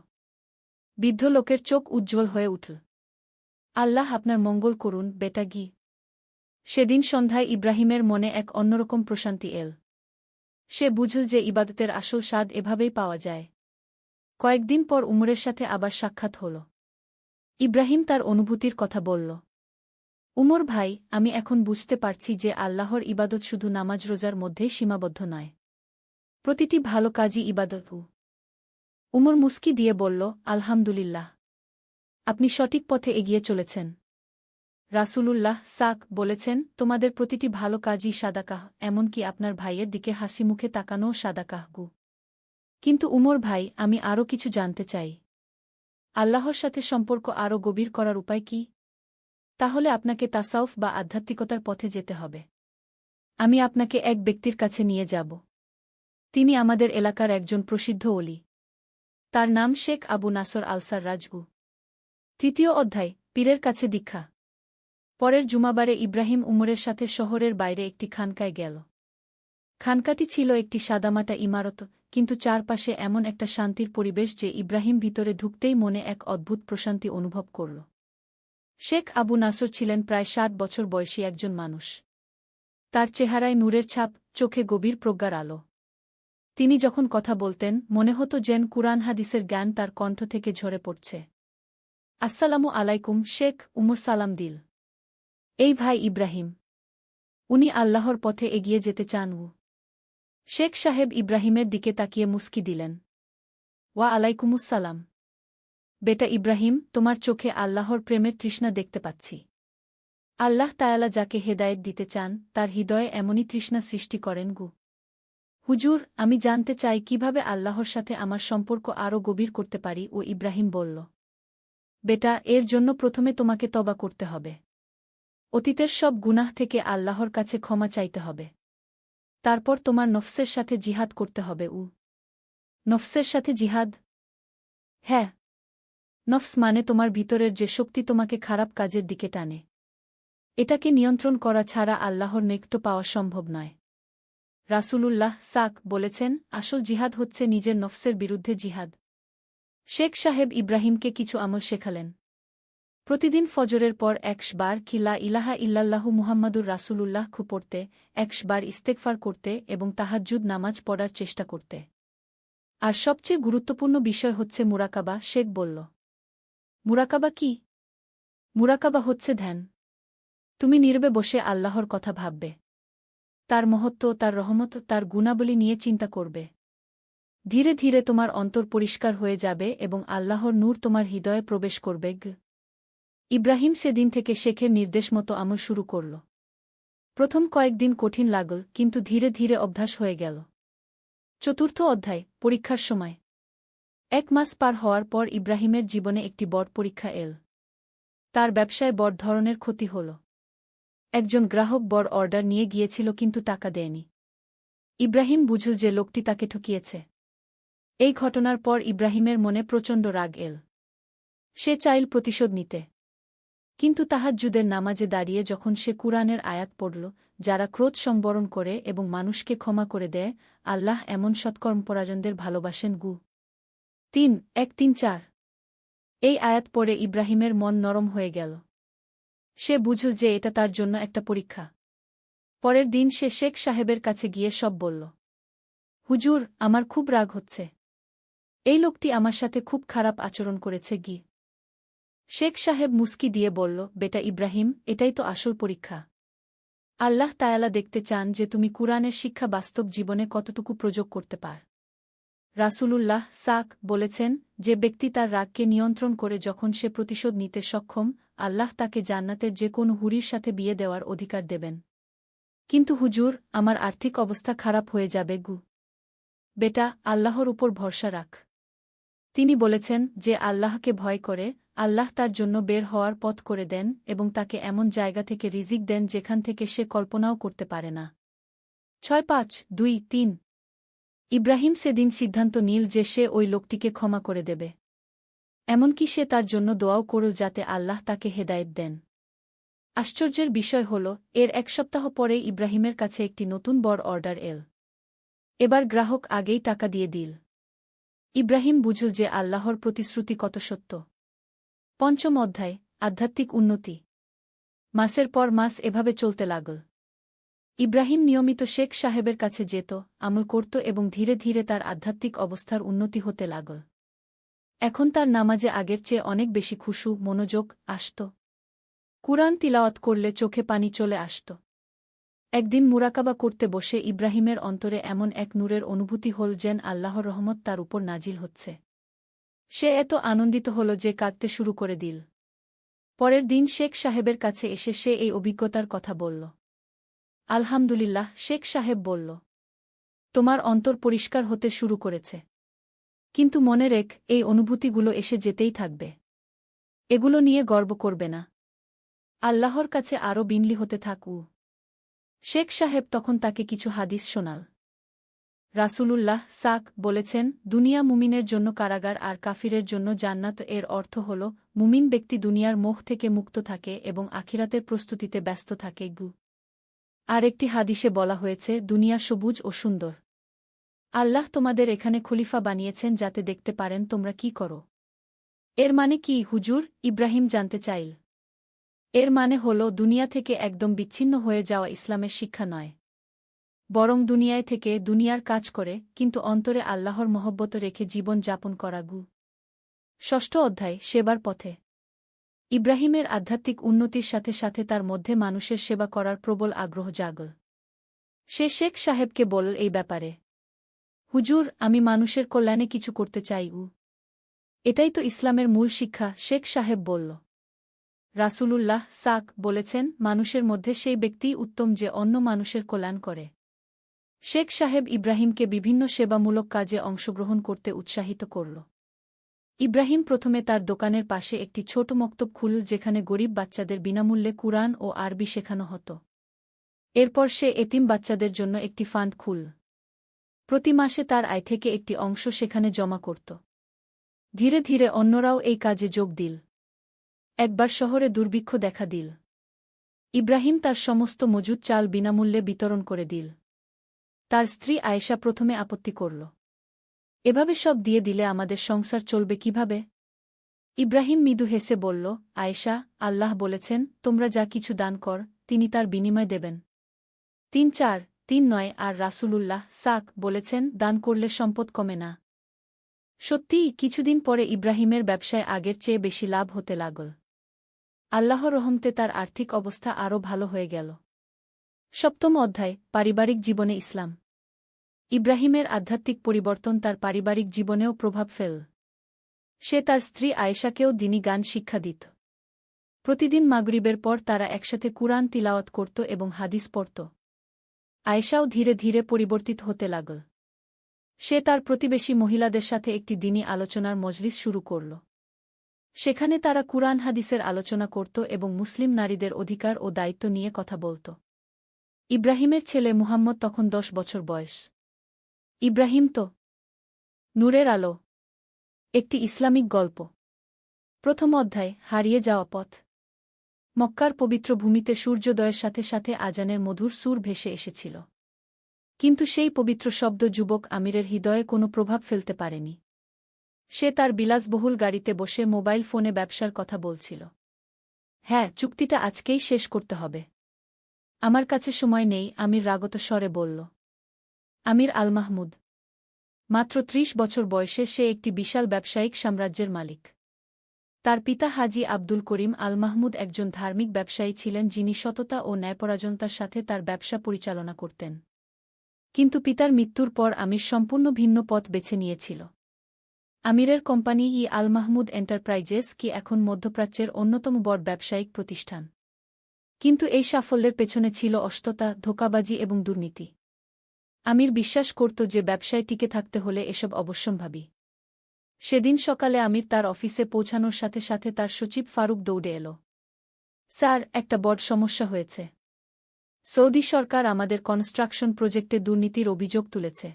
বৃদ্ধ লোকের চোখ উজ্জ্বল হয়ে উঠল। আল্লাহ আপনার মঙ্গল করুন, বেটা। সেদিন সন্ধ্যায় ইব্রাহিমের মনে এক অন্যরকম প্রশান্তি এল। সে বুঝল যে ইবাদতের আসল স্বাদ এভাবেই পাওয়া যায়। কয়েকদিন পর উমরের সাথে আবার সাক্ষাৎ হল। ইব্রাহিম তার অনুভূতির কথা বলল। উমর ভাই, আমি এখন বুঝতে পারছি যে আল্লাহর ইবাদত শুধু নামাজ রোজার মধ্যেই সীমাবদ্ধ নয়। প্রতিটি ভালো কাজই ইবাদত। উমর মুস্কি দিয়ে বলল, আলহামদুলিল্লাহ, আপনি সঠিক পথে এগিয়ে চলেছেন। রাসূলুল্লাহ বলেছেন, তোমাদের প্রতিটি ভালো কাজই সাদাকাহ, এমনকি আপনার ভাইয়ের দিকে হাসি মুখে তাকানোও সাদাকাহ। কিন্তু উমর ভাই, আমি আরও কিছু জানতে চাই। আল্লাহর সাথে সম্পর্ক আরও গভীর করার উপায় কি? তাহলে আপনাকে তাসাউফ বা আধ্যাত্মিকতার পথে যেতে হবে। আমি আপনাকে এক ব্যক্তির কাছে নিয়ে যাব। তিনি আমাদের এলাকার একজন প্রসিদ্ধ ওলি। তার নাম শেখ আবু নাসর আলসার রাজগু। 3য় অধ্যায়, পীরের কাছে দীক্ষা। পরের জুমাবারে ইব্রাহিম উমরের সাথে শহরের বাইরে একটি খানকায় গেল। খানকাটি ছিল একটি সাদামাটা ইমারত, কিন্তু চারপাশে এমন একটা শান্তির পরিবেশ যে ইব্রাহিম ভিতরে ঢুকতেই মনে এক অদ্ভুত প্রশান্তি অনুভব করল। শেখ আবু নাসর ছিলেন প্রায় 60 বছর বয়সী একজন মানুষ। তার চেহারায় নূরের ছাপ, চোখে গভীর প্রজ্ঞার আলো। তিনি যখন কথা বলতেন, মনে হতো যেন কুরআন হাদিসের জ্ঞান তার কণ্ঠ থেকে ঝরে পড়ছে। আসসালামু আলাইকুম শেখ, উমর সালাম দিল। এই ভাই ইব্রাহিম। উনি আল্লাহর পথে এগিয়ে যেতে চান। শেখ সাহেব ইব্রাহিমের দিকে তাকিয়ে মুস্কি দিলেন। ওয়া আলাইকুমুসসালাম। বেটা ইব্রাহিম, তোমার চোখে আল্লাহর প্রেমের তৃষ্ণা দেখতে পাচ্ছি। আল্লাহ তাআলা যাকে হেদায়েত দিতে চান, তার হৃদয়ে এমনই তৃষ্ণা সৃষ্টি করেন। হুজুর, আমি জানতে চাই কিভাবে আল্লাহর সাথে আমার সম্পর্ক আরও গভীর করতে পারি। ইব্রাহিম বলল। বেটা, এর জন্য প্রথমে তোমাকে তওবা করতে হবে। অতীতের সব গুনাহ থেকে আল্লাহর কাছে ক্ষমা চাইতে হবে। তারপর তোমার নফসের সাথে জিহাদ করতে হবে। নফসের সাথে জিহাদ? হ্যাঁ। নফস মানে তোমার ভিতরের যে শক্তি তোমাকে খারাপ কাজের দিকে টানে। এটাকে নিয়ন্ত্রণ করা ছাড়া আল্লাহর নৈকট্য পাওয়া সম্ভব নয়। রাসূলুল্লাহ বলেছেন, আসল জিহাদ হচ্ছে নিজের নফসের বিরুদ্ধে জিহাদ। শেখ সাহেব ইব্রাহিমকে কিছু আমল শেখালেন। প্রতিদিন ফজরের পর 100 বার লা ইলাহা ইল্লাল্লাহু মুহাম্মাদুর রাসূলুল্লাহ পড়তে, 100 বার ইস্তেগফার করতে এবং তাহাজ্জুদ নামাজ পড়ার চেষ্টা করতে। আর সবচেয়ে গুরুত্বপূর্ণ বিষয় হচ্ছে মুরাকাবা। শেখ বলল। মুরাকাবা কি? মুরাকাবা হচ্ছে ধ্যান। তুমি নীরবে বসে আল্লাহর কথা ভাববে। তার মহত্ব, তার রহমত, তার গুণাবলী নিয়ে চিন্তা করবে। ধীরে ধীরে তোমার অন্তর পরিষ্কার হয়ে যাবে এবং আল্লাহর নূর তোমার হৃদয়ে প্রবেশ করবে। ইব্রাহিম সেদিন থেকে শেখের নির্দেশমতো আমল শুরু করল। প্রথম কয়েকদিন কঠিন লাগল, কিন্তু ধীরে ধীরে অভ্যাস হয়ে গেল। 4র্থ অধ্যায়, পরীক্ষার সময়। 1 মাস পার হওয়ার পর ইব্রাহিমের জীবনে একটি বড় পরীক্ষা এল। তার ব্যবসায় বড় ধরনের ক্ষতি হল। একজন গ্রাহক বড় অর্ডার নিয়ে গিয়েছিল কিন্তু টাকা দেয়নি। ইব্রাহিম বুঝল যে লোকটি তাকে ঠকিয়েছে। এই ঘটনার পর ইব্রাহিমের মনে প্রচণ্ড রাগ এল। সে চাইল প্রতিশোধ নিতে। কিন্তু তাহাজ্জুদের নামাজে দাঁড়িয়ে যখন সে কুরআনের আয়াত পড়ল, যারা ক্রোধ সংবরণ করে এবং মানুষকে ক্ষমা করে দেয়, আল্লাহ এমন সৎকর্মপরায়ণদের ভালোবাসেন। 3:1-3-4 এই আয়াত পড়ে ইব্রাহিমের মন নরম হয়ে গেল। সে বুঝল যে এটা তার জন্য একটা পরীক্ষা। পরের দিন সে শেখ সাহেবের কাছে গিয়ে সব বলল। হুজুর, আমার খুব রাগ হচ্ছে। এই লোকটি আমার সাথে খুব খারাপ আচরণ করেছে। শেখ সাহেব মুস্কি দিয়ে বলল, বেটা ইব্রাহিম, এটাই তো আসল পরীক্ষা। আল্লাহ তায়ালা দেখতে চান যে তুমি কুরআনের শিক্ষা বাস্তব জীবনে কতটুকু প্রয়োগ করতে পার। রাসূলুল্লাহ বলেছেন, যে ব্যক্তি তার রাগকে নিয়ন্ত্রণ করে যখন সে প্রতিশোধ নিতে সক্ষম, আল্লাহ তাকে জান্নাতের যে কোনো হুরির সাথে বিয়ে দেওয়ার অধিকার দেবেন। কিন্তু হুজুর, আমার আর্থিক অবস্থা খারাপ হয়ে যাবে। বেটা, আল্লাহর উপর ভরসা রাখ। তিনি বলেছেন, যে আল্লাহকে ভয় করে, আল্লাহ তার জন্য বের হওয়ার পথ করে দেন এবং তাকে এমন জায়গা থেকে রিজিক দেন যেখান থেকে সে কল্পনাও করতে পারে না। 6:5-2-3 ইব্রাহিম সেদিন সিদ্ধান্ত নিল যে সে ওই লোকটিকে ক্ষমা করে দেবে। এমনকি সে তার জন্য দোয়াও করল যাতে আল্লাহ তাকে হেদায়েত দেন। আশ্চর্যের বিষয় হল, এর এক সপ্তাহ পরে ইব্রাহিমের কাছে একটি নতুন বড় অর্ডার এল। এবার গ্রাহক আগেই টাকা দিয়ে দিল। ইব্রাহিম বুঝল যে আল্লাহর প্রতিশ্রুতি কত সত্য। 5ম অধ্যায়, আধ্যাত্মিক উন্নতি। মাসের পর মাস এভাবে চলতে লাগল। ইব্রাহিম নিয়মিত শেখ সাহেবের কাছে যেত, আমল করত এবং ধীরে ধীরে তার আধ্যাত্মিক অবস্থার উন্নতি হতে লাগল। এখন তার নামাজে আগের চেয়ে অনেক বেশি খুশু, মনোযোগ আসত। কুরআন তিলাওয়াত করলে চোখে পানি চলে আসত। একদিন মুরাকাবা করতে বসে ইব্রাহিমের অন্তরে এমন এক নূরের অনুভূতি হল যেন আল্লাহর রহমত তার উপর নাজিল হচ্ছে। সে এত আনন্দিত হল যে কাঁদতে শুরু করে দিল। পরের দিন শেখ সাহেবের কাছে এসে সে এই অভিজ্ঞতার কথা বলল। আলহামদুলিল্লাহ, শেখ সাহেব বলল। তোমার অন্তর পরিষ্কার হতে শুরু করেছে। কিন্তু মনে রেখ, এই অনুভূতিগুলো এসে যেতেই থাকবে। এগুলো নিয়ে গর্ব করবে না। আল্লাহর কাছে আরও বিনয়ী হতে থাকু। শেখ সাহেব তখন তাকে কিছু হাদিস শোনাল। রাসূলুল্লাহ বলেছেন, দুনিয়া মুমিনের জন্য কারাগার আর কাফিরের জন্য জান্নাত। এর অর্থ হল, মুমিন ব্যক্তি দুনিয়ার মোহ থেকে মুক্ত থাকে এবং আখিরাতের প্রস্তুতিতে ব্যস্ত থাকে। আর একটি হাদিসে বলা হয়েছে, দুনিয়া সবুজ ও সুন্দর। আল্লাহ তোমাদের এখানে খলিফা বানিয়েছেন যাতে দেখতে পারেন তোমরা কি করো। এর মানে কি হুজুর? ইব্রাহিম জানতে চাইল। এর মানে হল, দুনিয়া থেকে একদম বিচ্ছিন্ন হয়ে যাওয়া ইসলামের শিক্ষা নয়, বরং দুনিয়ায় থেকে দুনিয়ার কাজ করে কিন্তু অন্তরে আল্লাহর মহব্বত রেখে জীবন যাপন করা। 6ষ্ঠ অধ্যায়, সেবার পথে। ইব্রাহিমের আধ্যাত্মিক উন্নতির সাথে সাথে তার মধ্যে মানুষের সেবা করার প্রবল আগ্রহ জাগল। সে শেখ সাহেবকে বলল এই ব্যাপারে। হুজুর, আমি মানুষের কল্যাণে কিছু করতে চাই। এটাই তো ইসলামের মূল শিক্ষা, শেখ সাহেব বলল। রাসূলুল্লাহ বলেছেন, মানুষের মধ্যে সেই ব্যক্তিই উত্তম যে অন্য মানুষের কল্যাণ করে। শেখ সাহেব ইব্রাহিমকে বিভিন্ন সেবামূলক কাজে অংশগ্রহণ করতে উৎসাহিত করল। ইব্রাহিম প্রথমে তার দোকানের পাশে একটি ছোট মক্তব খুলল যেখানে গরিব বাচ্চাদের বিনামূল্যে কুরআন ও আরবি শেখানো হতো। এরপর সে এতিম বাচ্চাদের জন্য একটি ফান্ড খুলল। প্রতি মাসে তার আয় থেকে একটি অংশ সেখানে জমা করত। ধীরে ধীরে অন্যরাও এই কাজে যোগ দিল। একবার শহরে দুর্ভিক্ষ দেখা দিল। ইব্রাহিম তার সমস্ত মজুদ চাল বিনামূল্যে বিতরণ করে দিল। তার স্ত্রী আয়েশা প্রথমে আপত্তি করল। এভাবে সব দিয়ে দিলে আমাদের সংসার চলবে কিভাবে? ইব্রাহিম মৃদু হেসে বলল, আয়েশা, আল্লাহ বলেছেন, তোমরা যা কিছু দান কর তিনি তার বিনিময় দেবেন। 3:4-3-9 আর রাসূলুল্লাহ বলেছেন, দান করলে সম্পদ কমে না। সত্যিই, কিছুদিন পরে ইব্রাহিমের ব্যবসায় আগের চেয়ে বেশি লাভ হতে লাগল। আল্লাহর রহমতে তার আর্থিক অবস্থা আরও ভালো হয়ে গেল। 7ম অধ্যায়, পারিবারিক জীবনে ইসলাম। ইব্রাহিমের আধ্যাত্মিক পরিবর্তন তার পারিবারিক জীবনেও প্রভাব ফেল। সে তার স্ত্রী আয়েশাকেও দ্বীনি জ্ঞান শিক্ষা দিত। প্রতিদিন মাগরিবের পর তারা একসাথে কুরআন তিলাওয়াত করত এবং হাদিস পড়ত। আয়েশাও ধীরে ধীরে পরিবর্তিত হতে লাগল। সে তার প্রতিবেশী মহিলাদের সাথে একটি দ্বীনি আলোচনার মজলিস শুরু করল। সেখানে তারা কুরআন হাদিসের আলোচনা করত এবং মুসলিম নারীদের অধিকার ও দায়িত্ব নিয়ে কথা বলত। ইব্রাহিমের ছেলে মুহাম্মদ তখন 10 বছর বয়স। ইব্রাহিম তো নূরের আলো। একটি ইসলামিক গল্প। প্রথম অধ্যায়, হারিয়ে যাওয়া পথ। মক্কার পবিত্র ভূমিতে সূর্যোদয়ের সাথে সাথে আজানের মধুর সুর ভেসে এসেছিল। কিন্তু সেই পবিত্র শব্দ যুবক আমিরের হৃদয়ে কোনো প্রভাব ফেলতে পারেনি। সে তার বিলাসবহুল গাড়িতে বসে মোবাইল ফোনে ব্যবসার কথা বলছিল। হ্যাঁ, চুক্তিটা আজকেই শেষ করতে হবে। আমার কাছে সময় নেই, আমির রাগত স্বরে বলল। আমির আল মাহমুদ। মাত্র ৩০ বছর বয়সে সে একটি বিশাল ব্যবসায়িক সাম্রাজ্যের মালিক। তার পিতা হাজি আব্দুল করিম আল মাহমুদ একজন ধার্মিক ব্যবসায়ী ছিলেন যিনি সততা ও ন্যায়পরায়ণতার সাথে তার ব্যবসা পরিচালনা করতেন। কিন্তু পিতার মৃত্যুর পর আমির সম্পূর্ণ ভিন্ন পথ বেছে নিয়েছিল। আমিরের কোম্পানি আল মাহমুদ এন্টারপ্রাইজেস কি এখন মধ্যপ্রাচ্যের অন্যতম বড় ব্যবসায়িক প্রতিষ্ঠান। কিন্তু এই সাফল্যের পেছনে ছিল অষ্টতা, ধোঁকাবাজি এবং দুর্নীতি। আমির বিশ্বাস করত যে ব্যবসায় টিকে থাকতে হলে এসব অবশ্যম্ভাবী। সেদিন সকালে আমির তার অফিসে পৌঁছানোর সাথে সাথে তার সচিব ফারুক দৌড়ে এল। স্যার, একটা বড় সমস্যা হয়েছে। সৌদি সরকার আমাদের কনস্ট্রাকশন প্রজেক্টে দুর্নীতির অভিযোগ তুলেছে।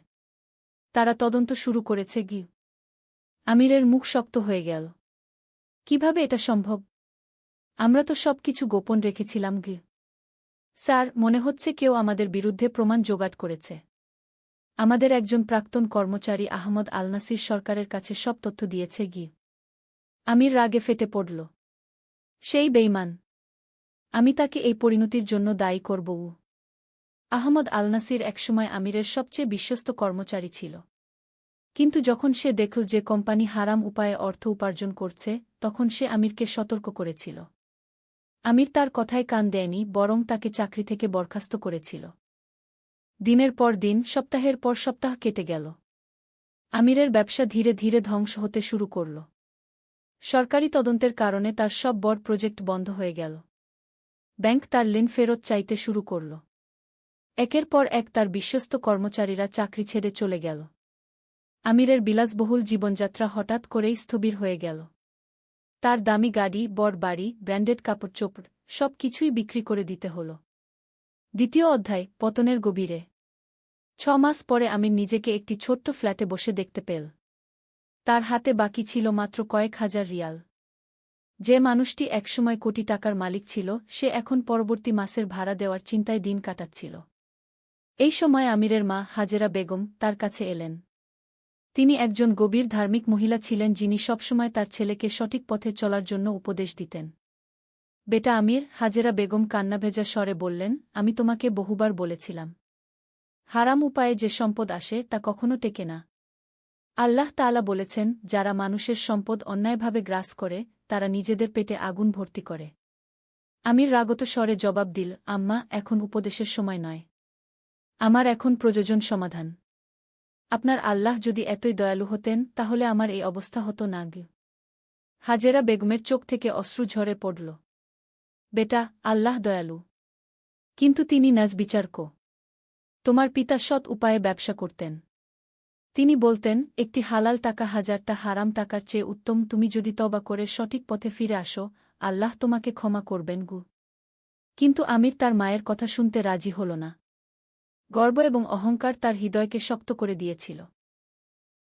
তারা তদন্ত শুরু করেছে। আমিরের মুখ শক্ত হয়ে গেল। কিভাবে এটা সম্ভব? আমরা তো সবকিছু গোপন রেখেছিলাম। স্যার, মনে হচ্ছে কেউ আমাদের বিরুদ্ধে প্রমাণ জোগাড় করেছে। আমাদের একজন প্রাক্তন কর্মচারী আহমদ আল নাসির সরকারের কাছে সব তথ্য দিয়েছে। আমির রাগে ফেটে পড়ল। সেই বেঈমান। আমি তাকে এই পরিণতির জন্য দায়ী করব। আহমদ আল নাসির একসময় আমিরের সবচেয়ে বিশ্বস্ত কর্মচারী ছিল। কিন্তু যখন সে দেখল যে কোম্পানি হারাম উপায়ে অর্থ উপার্জন করছে, তখন সে আমিরকে সতর্ক করেছিল। আমির তার কথায় কান দেয়নি, বরং তাকে চাকরি থেকে বরখাস্ত করেছিল। দিনের পর দিন, সপ্তাহের পর সপ্তাহ কেটে গেল। আমিরের ব্যবসা ধীরে ধীরে ধ্বংস হতে শুরু করল। সরকারি তদন্তের কারণে তার সব বড় প্রজেক্ট বন্ধ হয়ে গেল। ব্যাংক তার ঋণ ফেরত চাইতে শুরু করল। একের পর এক তার বিশ্বস্ত কর্মচারীরা চাকরি ছেড়ে চলে গেল। আমিরের বিলাসবহুল জীবনযাত্রা হঠাৎ করেই স্থবির হয়ে গেল। তার দামি গাড়ি, বড় বাড়ি, ব্র্যান্ডেড কাপড়-চোপড় সব কিছুই বিক্রি করে দিতে হল। দ্বিতীয় অধ্যায়, পতনের গভীরে। ৬ মাস পরে আমির নিজেকে একটি ছোট্ট ফ্ল্যাটে বসে দেখতে পেল। তার হাতে বাকি ছিল মাত্র কয়েক হাজার রিয়াল। যে মানুষটি একসময় কোটি টাকার মালিক ছিল, সে এখন পরবর্তী মাসের ভাড়া দেওয়ার চিন্তায় দিন কাটাচ্ছিল। এই সময় আমিরের মা হাজেরা বেগম তার কাছে এলেন। তিনি একজন গভীর ধার্মিক মহিলা ছিলেন যিনি সবসময় তার ছেলেকে সঠিক পথে চলার জন্য উপদেশ দিতেন। বেটা আমির, হাজেরা বেগম কান্নাভেজা স্বরে বললেন, আমি তোমাকে বহুবার বলেছিলাম, হারাম উপায়ে যে সম্পদ আসে তা কখনো টেকে না। আল্লাহ তাআলা বলেছেন, যারা মানুষের সম্পদ অন্যায়ভাবে গ্রাস করে, তারা নিজেদের পেটে আগুন ভর্তি করে। আমির রাগত স্বরে জবাব দিল, আম্মা, এখন উপদেশের সময় নয়। আমার এখন প্রয়োজন সমাধান। আপনার আল্লাহ যদি এতই দয়ালু হতেন তাহলে আমার এই অবস্থা হতো না। হাজেরা বেগমের চোখ থেকে অশ্রু ঝরে পড়ল। বেটা, আল্লাহ দয়ালু, কিন্তু তিনি ন্যায়বিচারক। তোমার পিতা সৎ উপায়ে ব্যবসা করতেন। তিনি বলতেন, একটি হালাল টাকা হাজারটা হারাম টাকার চেয়ে উত্তম। তুমি যদি তওবা করে সঠিক পথে ফিরে আসো, আল্লাহ তোমাকে ক্ষমা করবেন। কিন্তু আমির তার মায়ের কথা শুনতে রাজি হল না। গর্ব এবং অহংকার তার হৃদয়কে শক্ত করে দিয়েছিল।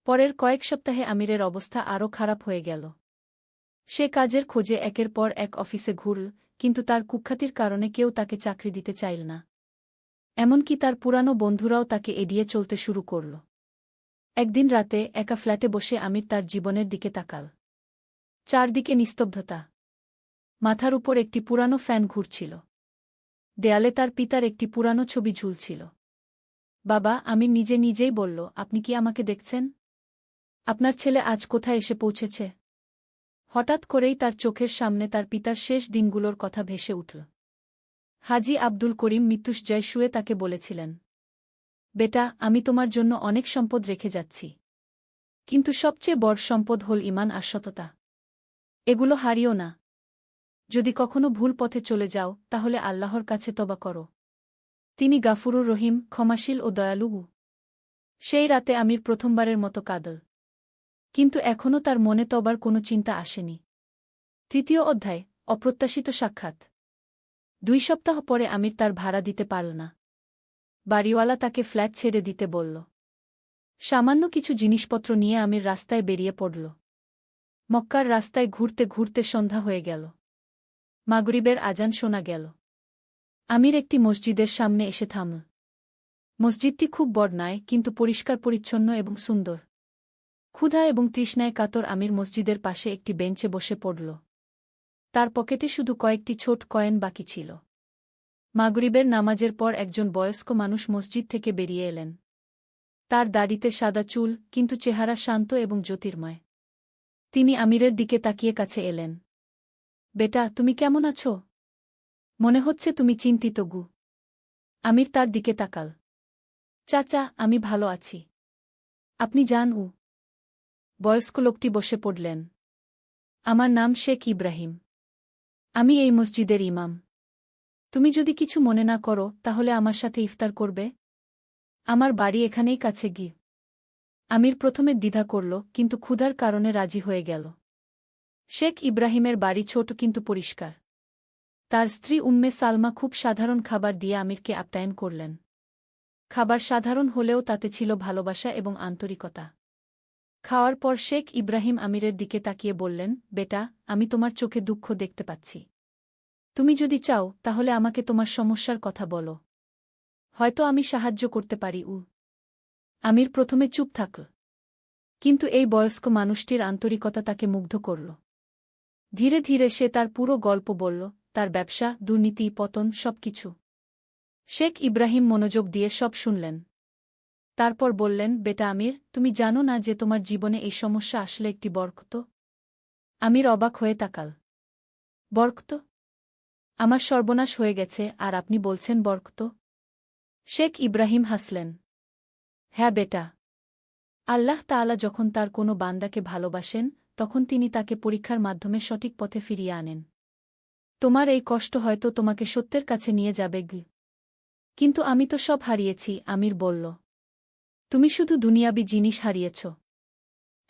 পরের কয়েক সপ্তাহে আমিরের অবস্থা আরও খারাপ হয়ে গেল। সে কাজের খোঁজে একের পর এক অফিসে ঘুরল, কিন্তু তার কুখ্যাতির কারণে কেউ তাকে চাকরি দিতে চাইল না। এমনকি তার পুরানো বন্ধুরাও তাকে এড়িয়ে চলতে শুরু করল। একদিন রাতে একা ফ্ল্যাটে বসে আমির তার জীবনের দিকে তাকাল। চারদিকে নিস্তব্ধতা। মাথার উপর একটি পুরানো ফ্যান ঘুরছিল। দেয়ালে তার পিতার একটি পুরানো ছবি ঝুলছিল। বাবা, আমির নিজে নিজেই বলল, আপনি কি আমাকে দেখছেন? আপনার ছেলে আজ কোথায় এসে পৌঁছেছে? হঠাৎ করেই তার চোখের সামনে তার পিতার শেষ দিনগুলোর কথা ভেসে উঠল। হাজি আব্দুল করিম মৃত্যুশয্যায় শুয়ে তাকে বলেছিলেন, বেটা, আমি তোমার জন্য অনেক সম্পদ রেখে যাচ্ছি। কিন্তু সবচেয়ে বড় সম্পদ হল ঈমান আর সততা। এগুলো হারিও না। যদি কখনো ভুল পথে চলে যাও, তাহলে আল্লাহর কাছে তওবা করো। তিনি গাফুরুর রহিম, ক্ষমাশীল ও দয়ালু। সেই রাতে আমির প্রথমবারের মতো কাঁদল। কিন্তু এখনও তার মনে তওবার কোনো চিন্তা আসেনি। তৃতীয় অধ্যায়, অপ্রত্যাশিত সাক্ষাৎ। 2 সপ্তাহ পরে আমির তার ভাড়া দিতে পারল না। বাড়িওয়ালা তাকে ফ্ল্যাট ছেড়ে দিতে বলল। সামান্য কিছু জিনিসপত্র নিয়ে আমির রাস্তায় বেরিয়ে পড়ল। মক্কার রাস্তায় ঘুরতে ঘুরতে সন্ধ্যা হয়ে গেল। মাগরিবের আজান শোনা গেল। আমির একটি মসজিদের সামনে এসে থামল। মসজিদটি খুব বড় নয়, কিন্তু পরিষ্কার পরিচ্ছন্ন এবং সুন্দর। ক্ষুধা এবং তৃষ্ণায় কাতর আমির মসজিদের পাশে একটি বেঞ্চে বসে পড়ল। তার পকেটে শুধু কয়েকটি ছোট কয়েন বাকি ছিল। মাগরিবের নামাজের পর একজন বয়স্ক মানুষ মসজিদ থেকে বেরিয়ে এলেন। তার দাড়িতে সাদা চুল, কিন্তু চেহারা শান্ত এবং জ্যোতির্ময়। তিনি আমিরের দিকে তাকিয়ে কাছে এলেন। বেটা, তুমি কেমন আছো? মনে হচ্ছে তুমি চিন্তিত গু। আমির তার দিকে তাকাল। চাচা, আমি ভালো আছি। আপনি যান। বয়স্ক লোকটি বসে পড়লেন। আমার নাম শেখ ইব্রাহিম। আমি এই মসজিদের ইমাম। তুমি যদি কিছু মনে না করো তাহলে আমার সাথে ইফতার করবে? আমার বাড়ি এখানেই কাছে গি। আমির প্রথমে দ্বিধা করল, কিন্তু ক্ষুধার কারণে রাজি হয়ে গেল। শেখ ইব্রাহিমের বাড়ি ছোট কিন্তু পরিষ্কার। তার স্ত্রী উম্মে সালমা খুব সাধারণ খাবার দিয়ে আমিরকে আপ্যায়ন করলেন। খাবার সাধারণ হলেও তাতে ছিল ভালোবাসা এবং আন্তরিকতা। খাওয়ার পর শেখ ইব্রাহিম আমিরের দিকে তাকিয়ে বললেন, বেটা, আমি তোমার চোখে দুঃখ দেখতে পাচ্ছি। তুমি যদি চাও তাহলে আমাকে তোমার সমস্যার কথা বলো। হয়তো আমি সাহায্য করতে পারি। আমির প্রথমে চুপ থাকল, কিন্তু এই বয়স্ক মানুষটির আন্তরিকতা তাকে মুগ্ধ করল। ধীরে ধীরে সে তার পুরো গল্প বলল, তার ব্যবসা, দুর্নীতি, পতন, সবকিছু। শেখ ইব্রাহিম মনোযোগ দিয়ে সব শুনলেন। তারপর বললেন, বেটা আমির, তুমি জানো না যে তোমার জীবনে এই সমস্যা আসলে একটি বরকত? আমির অবাক হয়ে তাকাল। বরকত? আমার সর্বনাশ হয়ে গেছে, আর আপনি বলছেন বরকত? শেখ ইব্রাহিম হাসলেন। হ্যাঁ বেটা, আল্লাহ তাআলা যখন তার কোনো বান্দাকে ভালোবাসেন তখন তিনি তাকে পরীক্ষার মাধ্যমে সঠিক পথে ফিরিয়ে আনেন। তোমার এই কষ্ট হয়তো তোমাকে সত্যের কাছে নিয়ে যাবে। কিন্তু আমি তো সব হারিয়েছি, আমির বলল। তুমি শুধু দুনিয়াবি জিনিস হারিয়েছ,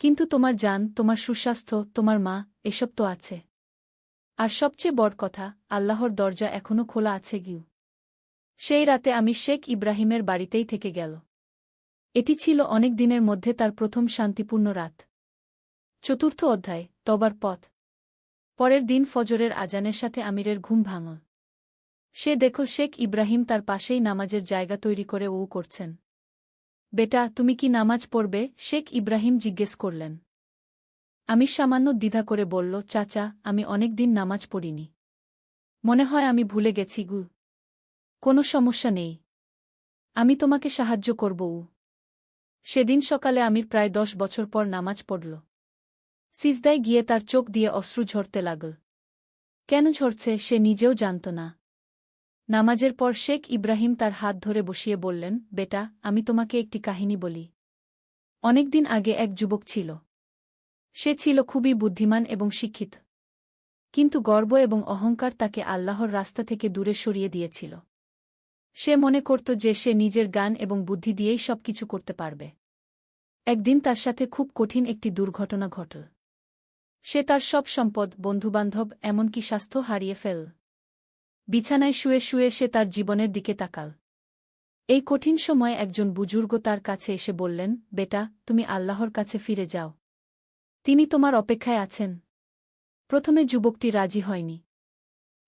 কিন্তু তোমার জান, তোমার সুস্বাস্থ্য, তোমার মা, এসব তো আছে। আর সবচেয়ে বড় কথা, আল্লাহর দরজা এখনও খোলা আছে। সেই রাতে আমি শেখ ইব্রাহিমের বাড়িতেই থেকে গেল। এটি ছিল অনেক দিনের মধ্যে তার প্রথম শান্তিপূর্ণ রাত। চতুর্থ অধ্যায়, তবার পথ। পরের দিন ফজরের আজানের সাথে আমিরের ঘুম ভাঙল। সে দেখল শেখ ইব্রাহিম তার পাশেই নামাজের জায়গা তৈরি করে করছেন। বেটা, তুমি কি নামাজ পড়বে? শেখ ইব্রাহিম জিজ্ঞেস করলেন। আমি সামান্য দ্বিধা করে বলল, চাচা, আমি অনেক দিন নামাজ পড়িনি। মনে হয় আমি ভুলে গেছি। কোনো সমস্যা নেই, আমি তোমাকে সাহায্য করব। সেদিন সকালে আমির প্রায় 10 বছর পর নামাজ পড়ল। সিজদায় গিয়ে তার চোখ দিয়ে অশ্রু ঝরতে লাগল। কেন ঝরছে সে নিজেও জানত না। নামাজের পর শেখ ইব্রাহিম তার হাত ধরে বসিয়ে বললেন, বেটা, আমি তোমাকে একটি কাহিনী বলি। অনেকদিন আগে এক যুবক ছিল। সে ছিল খুবই বুদ্ধিমান এবং শিক্ষিত, কিন্তু গর্ব এবং অহংকার তাকে আল্লাহর রাস্তা থেকে দূরে সরিয়ে দিয়েছিল। সে মনে করত যে সে নিজের জ্ঞান এবং বুদ্ধি দিয়েই সবকিছু করতে পারবে। একদিন তার সাথে খুব কঠিন একটি দুর্ঘটনা ঘটল। সে তার সব সম্পদ, বন্ধুবান্ধব, এমনকি স্বাস্থ্য হারিয়ে ফেল। বিছানায় শুয়ে শুয়ে সে তার জীবনের দিকে তাকাল। এই কঠিন সময়ে একজন বুজুর্গ তার কাছে এসে বললেন, বেটা, তুমি আল্লাহর কাছে ফিরে যাও। তিনি তোমার অপেক্ষায় আছেন। প্রথমে যুবকটি রাজি হয়নি,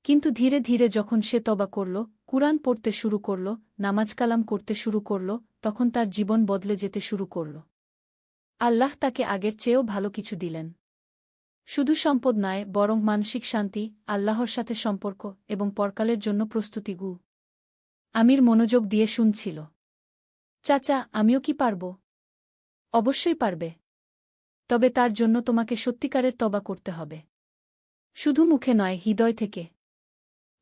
কিন্তু ধীরে ধীরে যখন সে তওবা করল, কুরআন পড়তে শুরু করল, নামাজ কালাম করতে শুরু করল, তখন তার জীবন বদলে যেতে শুরু করল। আল্লাহ তাকে আগের চেয়েও ভালো কিছু দিলেন। শুধু সম্পদ নয়, বরং মানসিক শান্তি, আল্লাহর সাথে সম্পর্ক এবং পরকালের জন্য প্রস্তুতি। আমির মনোযোগ দিয়ে শুনছিল। চাচা, আমিও কি পারব? অবশ্যই পারবে, তবে তার জন্য তোমাকে সত্যিকারের তওবা করতে হবে। শুধু মুখে নয়, হৃদয় থেকে।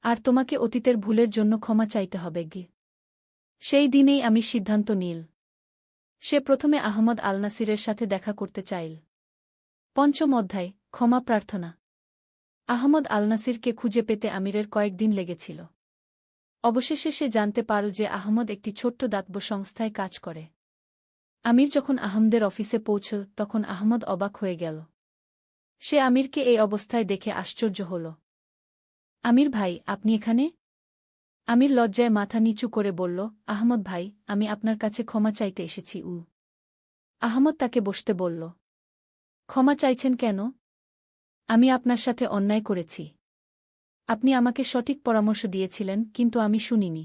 আর তোমাকে অতীতের ভুলের জন্য ক্ষমা চাইতে হবে। সেই দিনেই আমি সিদ্ধান্ত নিল। সে প্রথমে আহমদ আল নাসিরের সাথে দেখা করতে চাইল। পঞ্চম অধ্যায়, ক্ষমা প্রার্থনা। আহমদ আল নাসিরকে খুঁজে পেতে আমিরের কয়েকদিন লেগেছিল। অবশেষে সে জানতে পারল যে আহমদ একটি ছোট্ট দাতব্য সংস্থায় কাজ করে। আমির যখন আহমদের অফিসে পৌঁছল তখন আহমদ অবাক হয়ে গেল। সে আমিরকে এই অবস্থায় দেখে আশ্চর্য হল। আমির ভাই, আপনি এখানে? আমির লজ্জায় মাথা নিচু করে বলল, আহমদ ভাই, আমি আপনার কাছে ক্ষমা চাইতে এসেছি। আহমদ তাকে বসতে বলল। ক্ষমা চাইছেন কেন? আমি আপনার সাথে অন্যায় করেছি। আপনি আমাকে সঠিক পরামর্শ দিয়েছিলেন, কিন্তু আমি শুনিনি।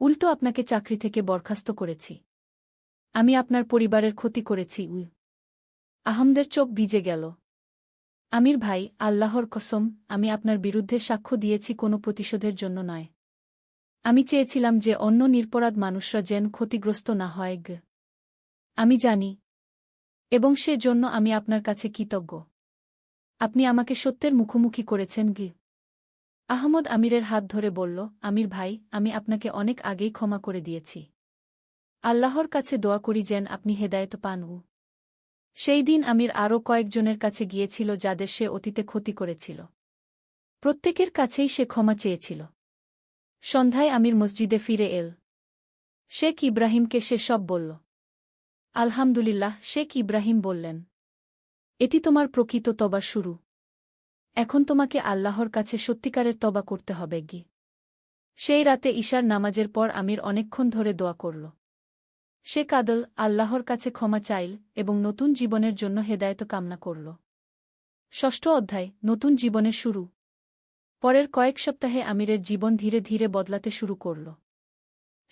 উল্টো আপনাকে চাকরি থেকে বরখাস্ত করেছি। আমি আপনার পরিবারের ক্ষতি করেছি। আহমদের চোখ ভিজে গেল। আমির ভাই, আল্লাহর কসম, আমি আপনার বিরুদ্ধে সাক্ষ্য দিয়েছি কোনো প্রতিশোধের জন্য নয়। আমি চেয়েছিলাম যে অন্য নিরপরাধ মানুষরা যেন ক্ষতিগ্রস্ত না হয়। আমি জানি, এবং সে জন্য আমি আপনার কাছে কৃতজ্ঞ। আপনি আমাকে সত্যের মুখোমুখি করেছেন। আহমদ আমিরের হাত ধরে বলল, আমির ভাই, আমি আপনাকে অনেক আগেই ক্ষমা করে দিয়েছি। আল্লাহর কাছে দোয়া করি যেন আপনি হেদায়েত পান। সেই দিন আমির আরও কয়েকজনের কাছে গিয়েছিল যাদের সে অতীতে ক্ষতি করেছিল। প্রত্যেকের কাছেই সে ক্ষমা চেয়েছিল। সন্ধ্যায় আমির মসজিদে ফিরে এল। শেখ ইব্রাহিমকে সে সব বলল। আলহামদুলিল্লাহ, শেখ ইব্রাহিম বললেন, এটি তোমার প্রকৃত তবা শুরু। এখন তোমাকে আল্লাহর কাছে সত্যিকারের তবা করতে হবে। সেই রাতে ঈশার নামাজের পর আমির অনেকক্ষণ ধরে দোয়া করল। সে কাদল, আল্লাহর কাছে ক্ষমা চাইল এবং নতুন জীবনের জন্য হেদায়েত কামনা করল। ষষ্ঠ অধ্যায়, নতুন জীবনের শুরু। পরের কয়েক সপ্তাহে আমিরের জীবন ধীরে ধীরে বদলাতে শুরু করল।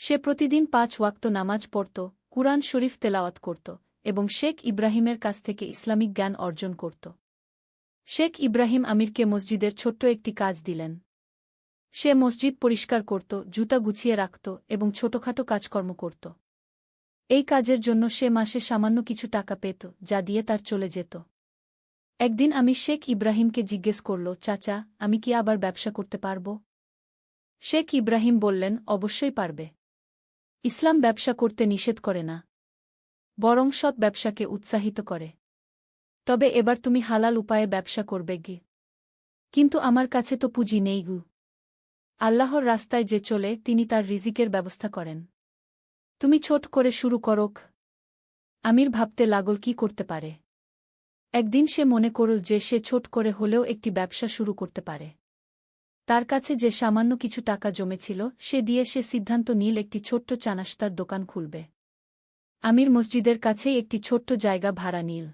সে প্রতিদিন 5 ওয়াক্ত নামাজ পড়ত, কুরআন শরীফ তেলাওয়াত করত এবং শেখ ইব্রাহিমের কাছ থেকে ইসলামিক জ্ঞান অর্জন করত। শেখ ইব্রাহিম আমিরকে মসজিদের ছোট্ট একটি কাজ দিলেন। সে মসজিদ পরিষ্কার করত, জুতা গুছিয়ে রাখত এবং ছোটখাটো কাজকর্ম করত। এই কাজের জন্য সে মাসে সামান্য কিছু টাকা পেত, যা দিয়ে তার চলে যেত। একদিন আমি শেখ ইব্রাহিমকে জিজ্ঞেস করল, চাচা, আমি কি আবার ব্যবসা করতে পারব? শেখ ইব্রাহিম বললেন, অবশ্যই পারবে। ইসলাম ব্যবসা করতে নিষেধ করে না, বরং সৎ ব্যবসাকে উৎসাহিত করে। তবে এবার তুমি হালাল উপায়ে ব্যবসা করবে। কিন্তু আমার কাছে তো পুঁজি নেই। আল্লাহর রাস্তায় যে চলে তিনি তার রিজিকের ব্যবস্থা করেন। তুমি ছোট করে শুরু করোক। আমির ভাবতে লাগল কি করতে পারে। একদিন সে মনে করল যে সে ছোট করে হলেও একটি ব্যবসা শুরু করতে পারে। তার কাছে যে সামান্য কিছু টাকা জমেছিল সে দিয়ে সে সিদ্ধান্ত নিল একটি ছোট্ট চানাস্তার দোকান খুলবে। আমির মসজিদের কাছেই একটি ছোট্ট জায়গা ভাড়া নিল।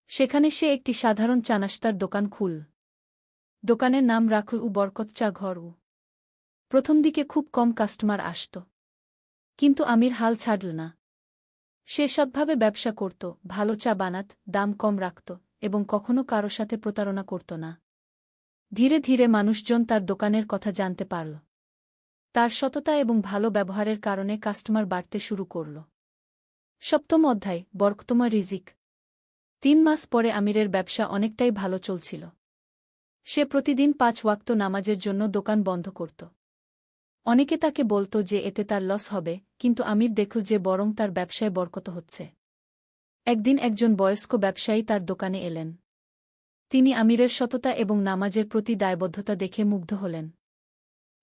সেখানে সে একটি সাধারণ চানাস্তার দোকান খুল। দোকানের নাম রাখল বরকত চা ঘর। প্রথম দিকে খুব কম কাস্টমার আসত, কিন্তু আমির হাল ছাড়ল না। সে সৎভাবে ব্যবসা করত, ভালো চা বানাত, দাম কম রাখত এবং কখনো কারো সাথে প্রতারণা করত না। ধীরে ধীরে মানুষজন তার দোকানের কথা জানতে পারল। তার সততা এবং ভালো ব্যবহারের কারণে কাস্টমার বাড়তে শুরু করল। সপ্তম অধ্যায়, বরকতময় রিজিক। 3 মাস পরে আমিরের ব্যবসা অনেকটাই ভালো চলছিল। সে প্রতিদিন 5 ওয়াক্ত নামাজের জন্য দোকান বন্ধ করত। অনেকে তাকে বলত যে এতে তার লস হবে, কিন্তু আমির দেখল যে বরং তার ব্যবসায় বরকত হচ্ছে। একদিন একজন বয়স্ক ব্যবসায়ী তার দোকানে এলেন। তিনি আমিরের সততা এবং নামাজের প্রতি দায়বদ্ধতা দেখে মুগ্ধ হলেন।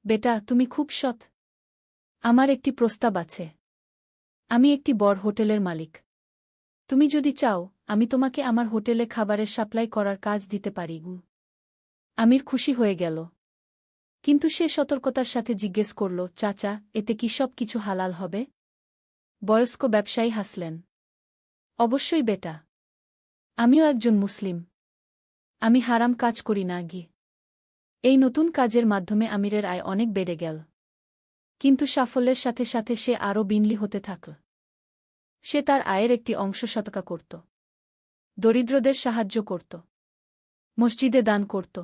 বেটা, তুমি খুব সৎ। আমার একটি প্রস্তাব আছে। আমি একটি বড় হোটেলের মালিক। তুমি যদি চাও, আমি তোমাকে আমার হোটেলে খাবারের সাপ্লাই করার কাজ দিতে পারি। আমির খুশি হয়ে গেল। কিন্তু সে সতর্কতার সাথে জিজ্ঞেস করল, চাচা, এতে কি সব কিছু হালাল হবে? বয়স্ক ব্যবসায়ী হাসলেন। অবশ্যই বেটা। আমিও একজন মুসলিম। আমি হারাম কাজ করি না। এই নতুন কাজের মাধ্যমে আমিরের আয় অনেক বেড়ে গেল। কিন্তু সাফল্যের সাথে সাথে সে আরও বিনয়ী হতে থাকল। সে তার আয়ের একটি অংশ সদকা করত, দরিদ্রদের সাহায্য করত, মসজিদে দান করত।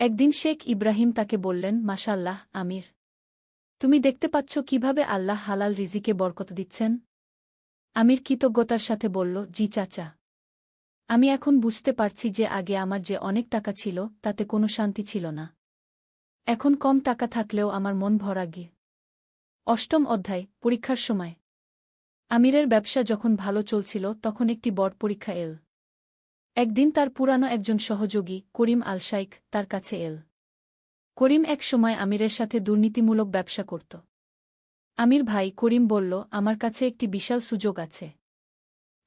একদিন শেখ ইব্রাহিম তাকে বললেন, মাশাআল্লাহ আমির, তুমি দেখতে পাচ্ছ কিভাবে আল্লাহ হালাল রিজিকে বরকত দিচ্ছেন? আমির কৃতজ্ঞতার সাথে বলল, জি চাচা। আমি এখন বুঝতে পারছি যে আগে আমার যে অনেক টাকা ছিল তাতে কোনো শান্তি ছিল না। এখন কম টাকা থাকলেও আমার মন ভরা। অষ্টম অধ্যায়, পরীক্ষার সময়। আমিরের ব্যবসা যখন ভালো চলছিল তখন একটি বড় পরীক্ষা এল। একদিন তার পুরানো একজন সহযোগী করিম আল শাইখ তার কাছে এল। করিম এক সময় আমিরের সাথে দুর্নীতিমূলক ব্যবসা করত। আমির ভাই, করিম বলল, আমার কাছে একটি বিশাল সুযোগ আছে।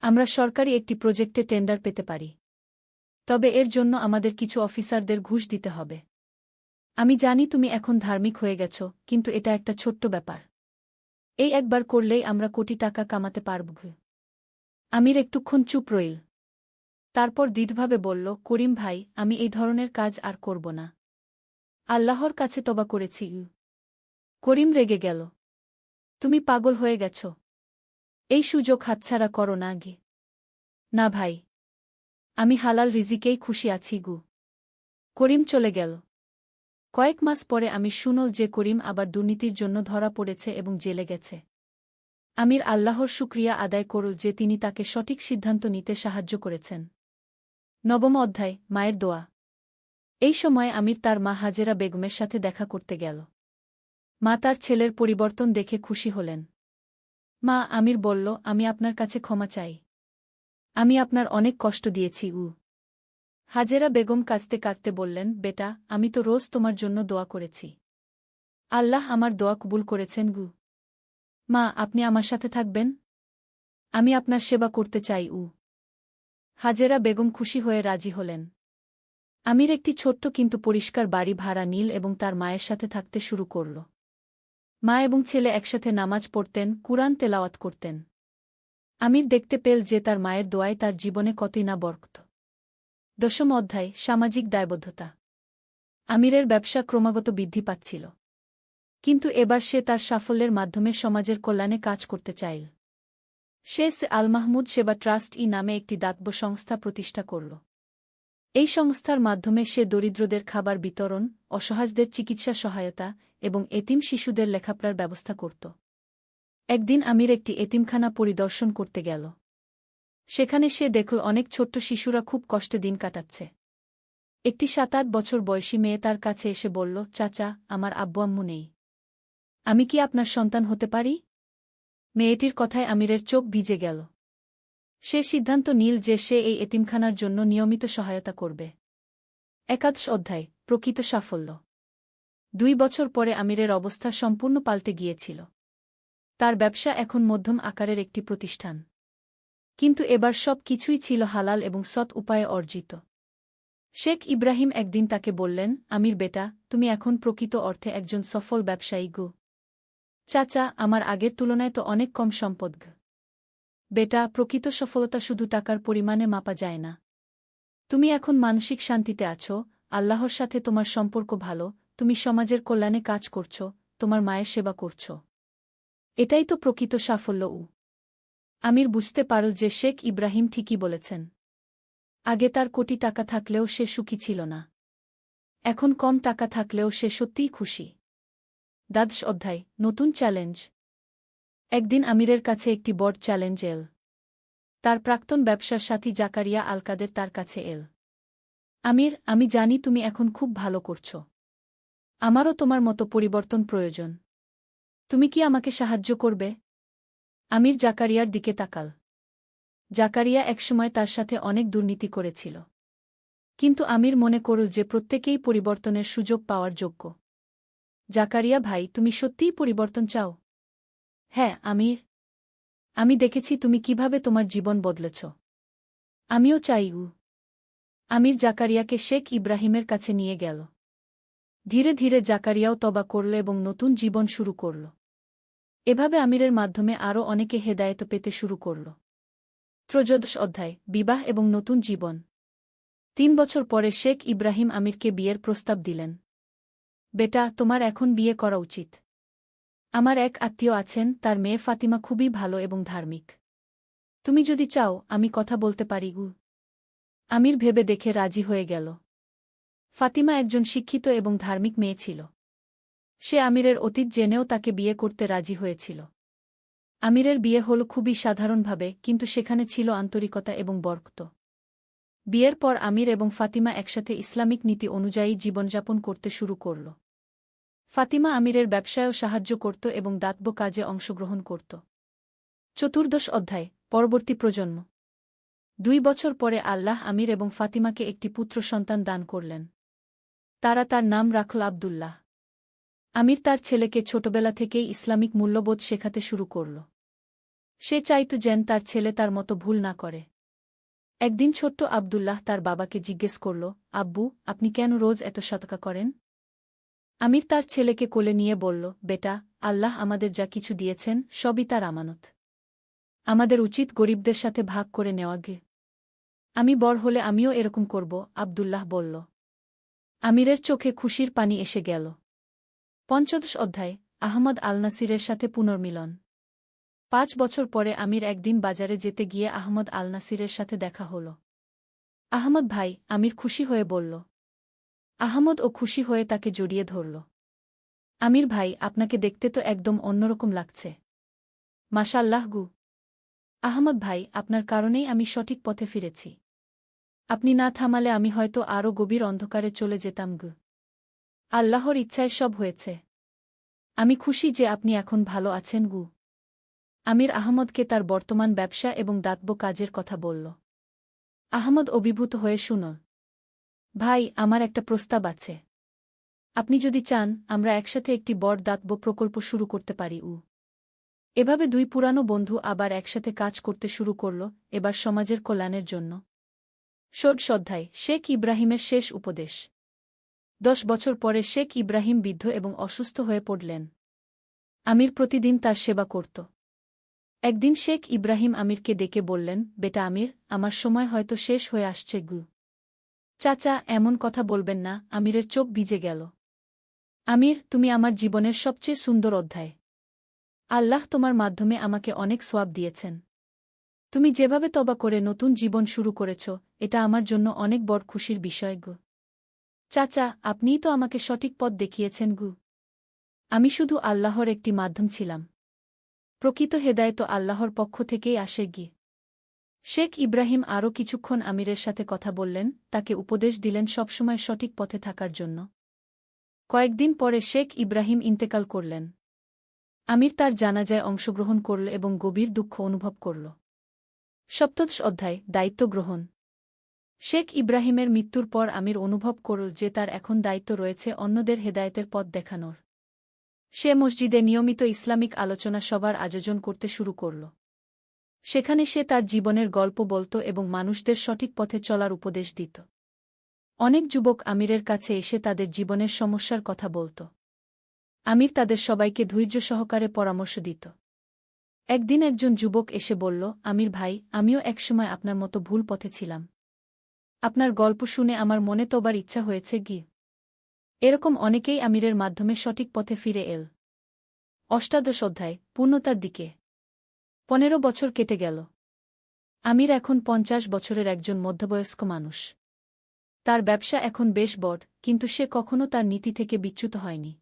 আমরা সরকারি একটি প্রজেক্টে টেন্ডার পেতে পারি। তবে এর জন্য আমাদের কিছু অফিসারদের ঘুষ দিতে হবে। আমি জানি তুমি এখন ধার্মিক হয়ে গেছ, কিন্তু এটা একটা ছোট্ট ব্যাপার। এই একবার করলেই আমরা কোটি টাকা কামাতে পারব। আমির একটুক্ষণ চুপ রইল। তারপর দৃঢ়ভাবে বলল, করিম ভাই, আমি এই ধরনের কাজ আর করব না। আল্লাহর কাছে তওবা করেছি। করিম রেগে গেল। তুমি পাগল হয়ে গেছ? এই সুযোগ হাতছাড়া করো না গে। না ভাই, আমি হালাল রিজিকেই খুশি আছি গু। করিম চলে গেল। কয়েক মাস পরে আমি শুনল যে করিম আবার দুর্নীতির জন্য ধরা পড়েছে এবং জেলে গেছে। আমির আল্লাহর শুকরিয়া আদায় করল যে তিনি তাকে সঠিক সিদ্ধান্ত নিতে সাহায্য করেছেন। নবম অধ্যায়, মায়ের দোয়া। এই সময় আমির তার মা হাজেরা বেগমের সাথে দেখা করতে গেল। মা তার ছেলের পরিবর্তন দেখে খুশি হলেন। মা, আমির বলল, আমি আপনার কাছে ক্ষমা চাই। আমি আপনার অনেক কষ্ট দিয়েছি। হাজেরা বেগম কাঁদতে কাঁদতে বললেন, বেটা, আমি তো রোজ তোমার জন্য দোয়া করেছি। আল্লাহ আমার দোয়া কবুল করেছেন গু। মা, আপনি আমার সাথে থাকবেন? আমি আপনার সেবা করতে চাই। হাজেরা বেগম খুশি হয়ে রাজি হলেন। আমির একটি ছোট্ট কিন্তু পরিষ্কার বাড়ি ভাড়া নিল এবং তার মায়ের সাথে থাকতে শুরু করল। মা এবং ছেলে একসাথে নামাজ পড়তেন, কুরআন তেলাওয়াত করতেন। আমির দেখতে পেল যে তার মায়ের দোয়ায় তার জীবনে কতই না বরকত। দশম অধ্যায়, সামাজিক দায়বদ্ধতা। আমিরের ব্যবসা ক্রমাগত বৃদ্ধি পাচ্ছিল। কিন্তু এবার সে তার সাফল্যের মাধ্যমে সমাজের কল্যাণে কাজ করতে চাইল। সে আল মাহমুদ সেবা ট্রাস্ট নামে একটি দাতব্য সংস্থা প্রতিষ্ঠা করল। এই সংস্থার মাধ্যমে সে দরিদ্রদের খাবার বিতরণ, অসহায়দের চিকিৎসা সহায়তা এবং এতিম শিশুদের লেখাপড়ার ব্যবস্থা করত। একদিন আমির একটি এতিমখানা পরিদর্শন করতে গেল। সেখানে সে দেখল অনেক ছোট্ট শিশুরা খুব কষ্টে দিন কাটাচ্ছে। একটি 7-8 বছর বয়সী মেয়ে তার কাছে এসে বলল, চাচা, আমার আব্বু আম্মু নেই। আমি কি আপনার সন্তান হতে পারি? মেয়েটির কথায় আমিরের চোখ ভিজে গেল। সে সিদ্ধান্ত নিল যে সে এই এতিমখানার জন্য নিয়মিত সহায়তা করবে। একাদশ অধ্যায়, প্রকৃত সাফল্য। 2 বছর পরে আমিরের অবস্থা সম্পূর্ণ পাল্টে গিয়েছিল। তার ব্যবসা এখন মধ্যম আকারের একটি প্রতিষ্ঠান। কিন্তু এবার সব কিছুই ছিল হালাল এবং সৎ উপায়ে অর্জিত। শেখ ইব্রাহিম একদিন তাকে বললেন, আমির বেটা, তুমি এখন প্রকৃত অর্থে একজন সফল ব্যবসায়ী গো। চাচা, আমার আগের তুলনায় তো অনেক কম সম্পদ গ। বেটা, প্রকৃত সফলতা শুধু টাকার পরিমাণে মাপা যায় না। তুমি এখন মানসিক শান্তিতে আছো, আল্লাহর সাথে তোমার সম্পর্ক ভালো, তুমি সমাজের কল্যাণে কাজ করছ, তোমার মায়ের সেবা করছ। এটাই তো প্রকৃত সাফল্য। আমির বুঝতে পারল যে শেখ ইব্রাহিম ঠিকই বলেছেন। আগে তার কোটি টাকা থাকলেও সে সুখী ছিল না। এখন কম টাকা থাকলেও সে সত্যিই খুশি। দ্বাদশ অধ্যায়, নতুন চ্যালেঞ্জ। একদিন আমিরের কাছে একটি বড় চ্যালেঞ্জ এল। তার প্রাক্তন ব্যবসার সাথী জাকারিয়া আল কাদের তার কাছে এল। আমির, আমি জানি তুমি এখন খুব ভালো করছ। আমারও তোমার মতো পরিবর্তন প্রয়োজন। তুমি কি আমাকে সাহায্য করবে? আমির জাকারিয়ার দিকে তাকাল। জাকারিয়া একসময় তার সাথে অনেক দুর্নীতি করেছিল। কিন্তু আমির মনে করল যে প্রত্যেকেই পরিবর্তনের সুযোগ পাওয়ার যোগ্য। জাকারিয়া ভাই, তুমি সত্যিই পরিবর্তন চাও? হ্যাঁ আমির। আমি দেখেছি তুমি কিভাবে তোমার জীবন বদলেছ। আমিও চাই। আমির জাকারিয়াকে শেখ ইব্রাহিমের কাছে নিয়ে গেল। ধীরে ধীরে জাকারিয়াও তওবা করল এবং নতুন জীবন শুরু করল। এভাবে আমিরের মাধ্যমে আরও অনেকে হেদায়েত পেতে শুরু করল। ত্রয়োদশ অধ্যায়, বিবাহ এবং নতুন জীবন। 3 বছর পরে শেখ ইব্রাহিম আমিরকে বিয়ের প্রস্তাব দিলেন। বেটা, তোমার এখন বিয়ে করা উচিত। আমার এক আত্মীয় আছেন, তার মেয়ে ফাতিমা খুবই ভালো এবং ধার্মিক। তুমি যদি চাও, আমি কথা বলতে পারি। আমির ভেবে দেখে রাজি হয়ে গেল। ফাতিমা একজন শিক্ষিত এবং ধার্মিক মেয়ে ছিল। সে আমিরের অতীত জেনেও তাকে বিয়ে করতে রাজি হয়েছিল। আমিরের বিয়ে হল খুবই সাধারণভাবে, কিন্তু সেখানে ছিল আন্তরিকতা এবং বরকত। বিয়ের পর আমির এবং ফাতিমা একসাথে ইসলামিক নীতি অনুযায়ী জীবনযাপন করতে শুরু করল। ফাতিমা আমিরের ব্যবসায়ও সাহায্য করত এবং দাতব্য কাজে অংশগ্রহণ করত। চতুর্দশ অধ্যায়, পরবর্তী প্রজন্ম। 2 বছর পরে আল্লাহ আমির এবং ফাতিমাকে একটি পুত্র সন্তান দান করলেন। তারা তার নাম রাখল আবদুল্লাহ। আমির তার ছেলেকে ছোটবেলা থেকেই ইসলামিক মূল্যবোধ শেখাতে শুরু করল। সে চাইত যেন তার ছেলে তার মতো ভুল না করে। একদিন ছোট্ট আবদুল্লাহ তার বাবাকে জিজ্ঞেস করল, আব্বু, আপনি কেন রোজ এত সদকা করেন? আমির তার ছেলেকে কোলে নিয়ে বলল, বেটা, আল্লাহ আমাদের যা কিছু দিয়েছেন সবই তার আমানত। আমাদের উচিত গরিবদের সাথে ভাগ করে নেওয়া গে। আমি বড় হলে আমিও এরকম করব, আব্দুল্লাহ বলল। আমিরের চোখে খুশির পানি এসে গেল। পঞ্চদশ অধ্যায়, আহমদ আল নাসিরের সাথে পুনর্মিলন। 5 বছর পরে আমির একদিন বাজারে যেতে গিয়ে আহমদ আল নাসিরের সাথে দেখা হল। আহমদ ভাই, আমির খুশি হয়ে বলল। আহমদও খুশি হয়ে তাকে জড়িয়ে ধরল। আমির ভাই, আপনাকে দেখতে তো একদম অন্যরকম লাগছে। মাশাআল্লাহ গু। আহমদ ভাই, আপনার কারণেই আমি সঠিক পথে ফিরেছি। আপনি না থামালে আমি হয়তো আরও গভীর অন্ধকারে চলে যেতাম গু। আল্লাহর ইচ্ছায় সব হয়েছে। আমি খুশি যে আপনি এখন ভালো আছেন গু। আমির আহমদকে তার বর্তমান ব্যবসা এবং দাতব্য কাজের কথা বলল। আহমদ অভিভূত হয়ে শুনল। ভাই, আমার একটা প্রস্তাব আছে। আপনি যদি চান, আমরা একসাথে একটি বড় দাতব্য প্রকল্প শুরু করতে পারি। এভাবে 2 পুরানো বন্ধু আবার একসাথে কাজ করতে শুরু করল, এবার সমাজের কল্যাণের জন্য। ষোড়শ অধ্যায়, শেখ ইব্রাহিমের শেষ উপদেশ। 10 বছর পরে শেখ ইব্রাহিম বৃদ্ধ এবং অসুস্থ হয়ে পড়লেন। আমির প্রতিদিন তার সেবা করত। একদিন শেখ ইব্রাহিম আমিরকে ডেকে বললেন, বেটা আমির, আমার সময় হয়তো শেষ হয়ে আসছে গু। চাচা, এমন কথা বলবেন না। আমিরের চোখ ভিজে গেল। আমির, তুমি আমার জীবনের সবচেয়ে সুন্দর অধ্যায়। আল্লাহ তোমার মাধ্যমে আমাকে অনেক সওয়াব দিয়েছেন। তুমি যেভাবে তওবা করে নতুন জীবন শুরু করেছ, এটা আমার জন্য অনেক বড় খুশির বিষয় গু। চাচা, আপনিই তো আমাকে সঠিক পথ দেখিয়েছেন গু। আমি শুধু আল্লাহর একটি মাধ্যম ছিলাম। প্রকৃত হেদায়েত আল্লাহর পক্ষ থেকেই আসে গি। শেখ ইব্রাহিম আরও কিছুক্ষণ আমিরের সাথে কথা বললেন, তাকে উপদেশ দিলেন সবসময় সঠিক পথে থাকার জন্য। কয়েকদিন পরে শেখ ইব্রাহিম ইন্তেকাল করলেন। আমির তার জানাজায় অংশগ্রহণ করল এবং গভীর দুঃখ অনুভব করল। সপ্তদশ অধ্যায়, দায়িত্ব গ্রহণ। শেখ ইব্রাহিমের মৃত্যুর পর আমির অনুভব করল যে তার এখন দায়িত্ব রয়েছে অন্যদের হেদায়েতের পথ দেখানোর। সে মসজিদে নিয়মিত ইসলামিক আলোচনা সভার আয়োজন করতে শুরু করল। সেখানে সে তার জীবনের গল্প বলত এবং মানুষদের সঠিক পথে চলার উপদেশ দিত। অনেক যুবক আমিরের কাছে এসে তাদের জীবনের সমস্যার কথা বলত। আমির তাদের সবাইকে ধৈর্য সহকারে পরামর্শ দিত। একদিন একজন যুবক এসে বলল, আমির ভাই, আমিও একসময় আপনার মতো ভুল পথে ছিলাম। আপনার গল্প শুনে আমার মনে তোবার ইচ্ছা হয়েছে গি। এরকম অনেকেই আমিরের মাধ্যমে সঠিক পথে ফিরে এল। অষ্টাদশ অধ্যায়, পূর্ণতার দিকে। 15 বছর কেটে গেল। আমির এখন 50 বছরের একজন মধ্যবয়স্ক মানুষ। তার ব্যবসা এখন বেশ বড়, কিন্তু সে কখনো তার নীতি থেকে বিচ্যুত হয়নি।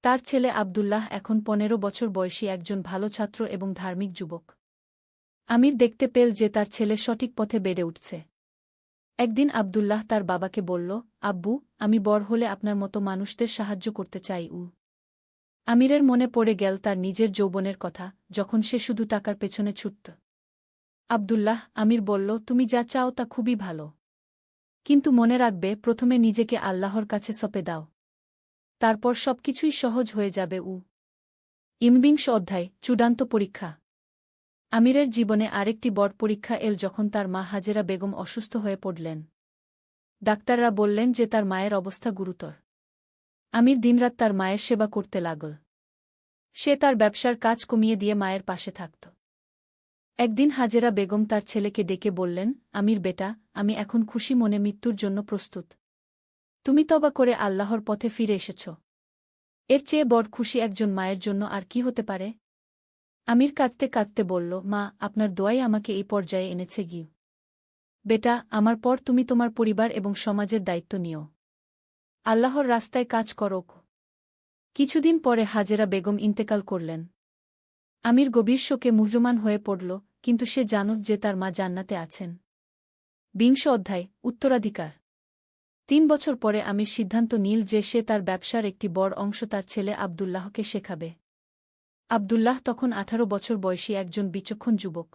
তার ছেলে আব্দুল্লাহ এখন 15 বছর বয়সী একজন ভালো ছাত্র এবং ধার্মিক যুবক। আমির দেখতে পেল যে তার ছেলে সঠিক পথে বেড়ে উঠছে। একদিন আব্দুল্লাহ তার বাবাকে বলল, আব্বু, আমি বড় হলে আপনার মতো মানুষদের সাহায্য করতে চাই। আমিরের মনে পড়ে গেল তার নিজের যৌবনের কথা, যখন সে শুধু টাকার পেছনে ছুটত। আব্দুল্লাহ, আমির বলল, তুমি যা চাও তা খুবই ভালো। কিন্তু মনে রাখবে, প্রথমে নিজেকে আল্লাহর কাছে সঁপে দাও। তারপর সবকিছুই সহজ হয়ে যাবে। বিংশ অধ্যায়, চূড়ান্ত পরীক্ষা। আমিরের জীবনে আরেকটি বড় পরীক্ষা এল যখন তার মা হাজেরা বেগম অসুস্থ হয়ে পড়লেন। ডাক্তাররা বললেন যে তার মায়ের অবস্থা গুরুতর। আমির দিনরাত তার মায়ের সেবা করতে লাগল। সে তার ব্যবসার কাজ কমিয়ে দিয়ে মায়ের পাশে থাকত। একদিন হাজেরা বেগম তার ছেলেকে ডেকে বললেন, আমির বেটা, আমি এখন খুশি মনে মৃত্যুর জন্য প্রস্তুত। তুমি তওবা করে আল্লাহর পথে ফিরে এসেছ। এর চেয়ে বড় খুশি একজন মায়ের জন্য আর কি হতে পারে? আমির কাঁদতে কাঁদতে বলল, মা, আপনার দোয়াই আমাকে এই পর্যায়ে এনেছে গি। বেটা, আমার পর তুমি তোমার পরিবার এবং সমাজের দায়িত্ব নিও। আল্লাহর রাস্তায় কাজ করো। কিছুদিন পরে হাজেরা বেগম ইন্তেকাল করলেন। আমির গভীর শোকে মুহ্যমান হয়ে পড়ল, কিন্তু সে জানত যে তার মা জান্নাতে আছেন। বিংশ অধ্যায়, উত্তরাধিকার। 3 বছর পরে আমির সিদ্ধান্ত নিল যে সে তার ব্যবসার একটি বড় অংশ তার ছেলে আব্দুল্লাহকে শেখাবে। আব্দুল্লাহ তখন 18 বছর বয়সী একজন বিচক্ষণ যুবক।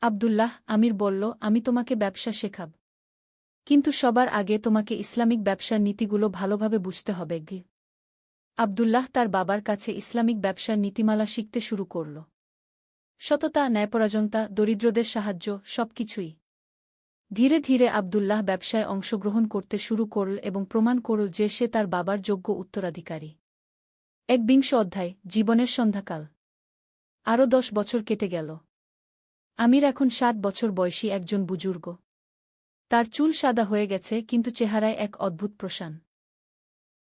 আব্দুল্লাহ, আমির বলল, আমি তোমাকে ব্যবসা শেখাব। কিন্তু সবার আগে তোমাকে ইসলামিক ব্যবসার নীতিগুলো ভালোভাবে বুঝতে হবে গি। আব্দুল্লাহ তার বাবার কাছে ইসলামিক ব্যবসার নীতিমালা শিখতে শুরু করল। সততা, ন্যায়পরায়ণতা, দরিদ্রদের সাহায্য, সবকিছুই। ধীরে ধীরে আব্দুল্লাহ ব্যবসায় অংশগ্রহণ করতে শুরু করল এবং প্রমাণ করল যে সে তার বাবার যোগ্য উত্তরাধিকারী। বিংশ অধ্যায়, জীবনের সন্ধ্যাকাল। আরও 10 বছর কেটে গেল। আমির এখন 60 বছর বয়সী একজন বুজুর্গ। তার চুল সাদা হয়ে গেছে কিন্তু চেহারায় এক অদ্ভুত প্রশান।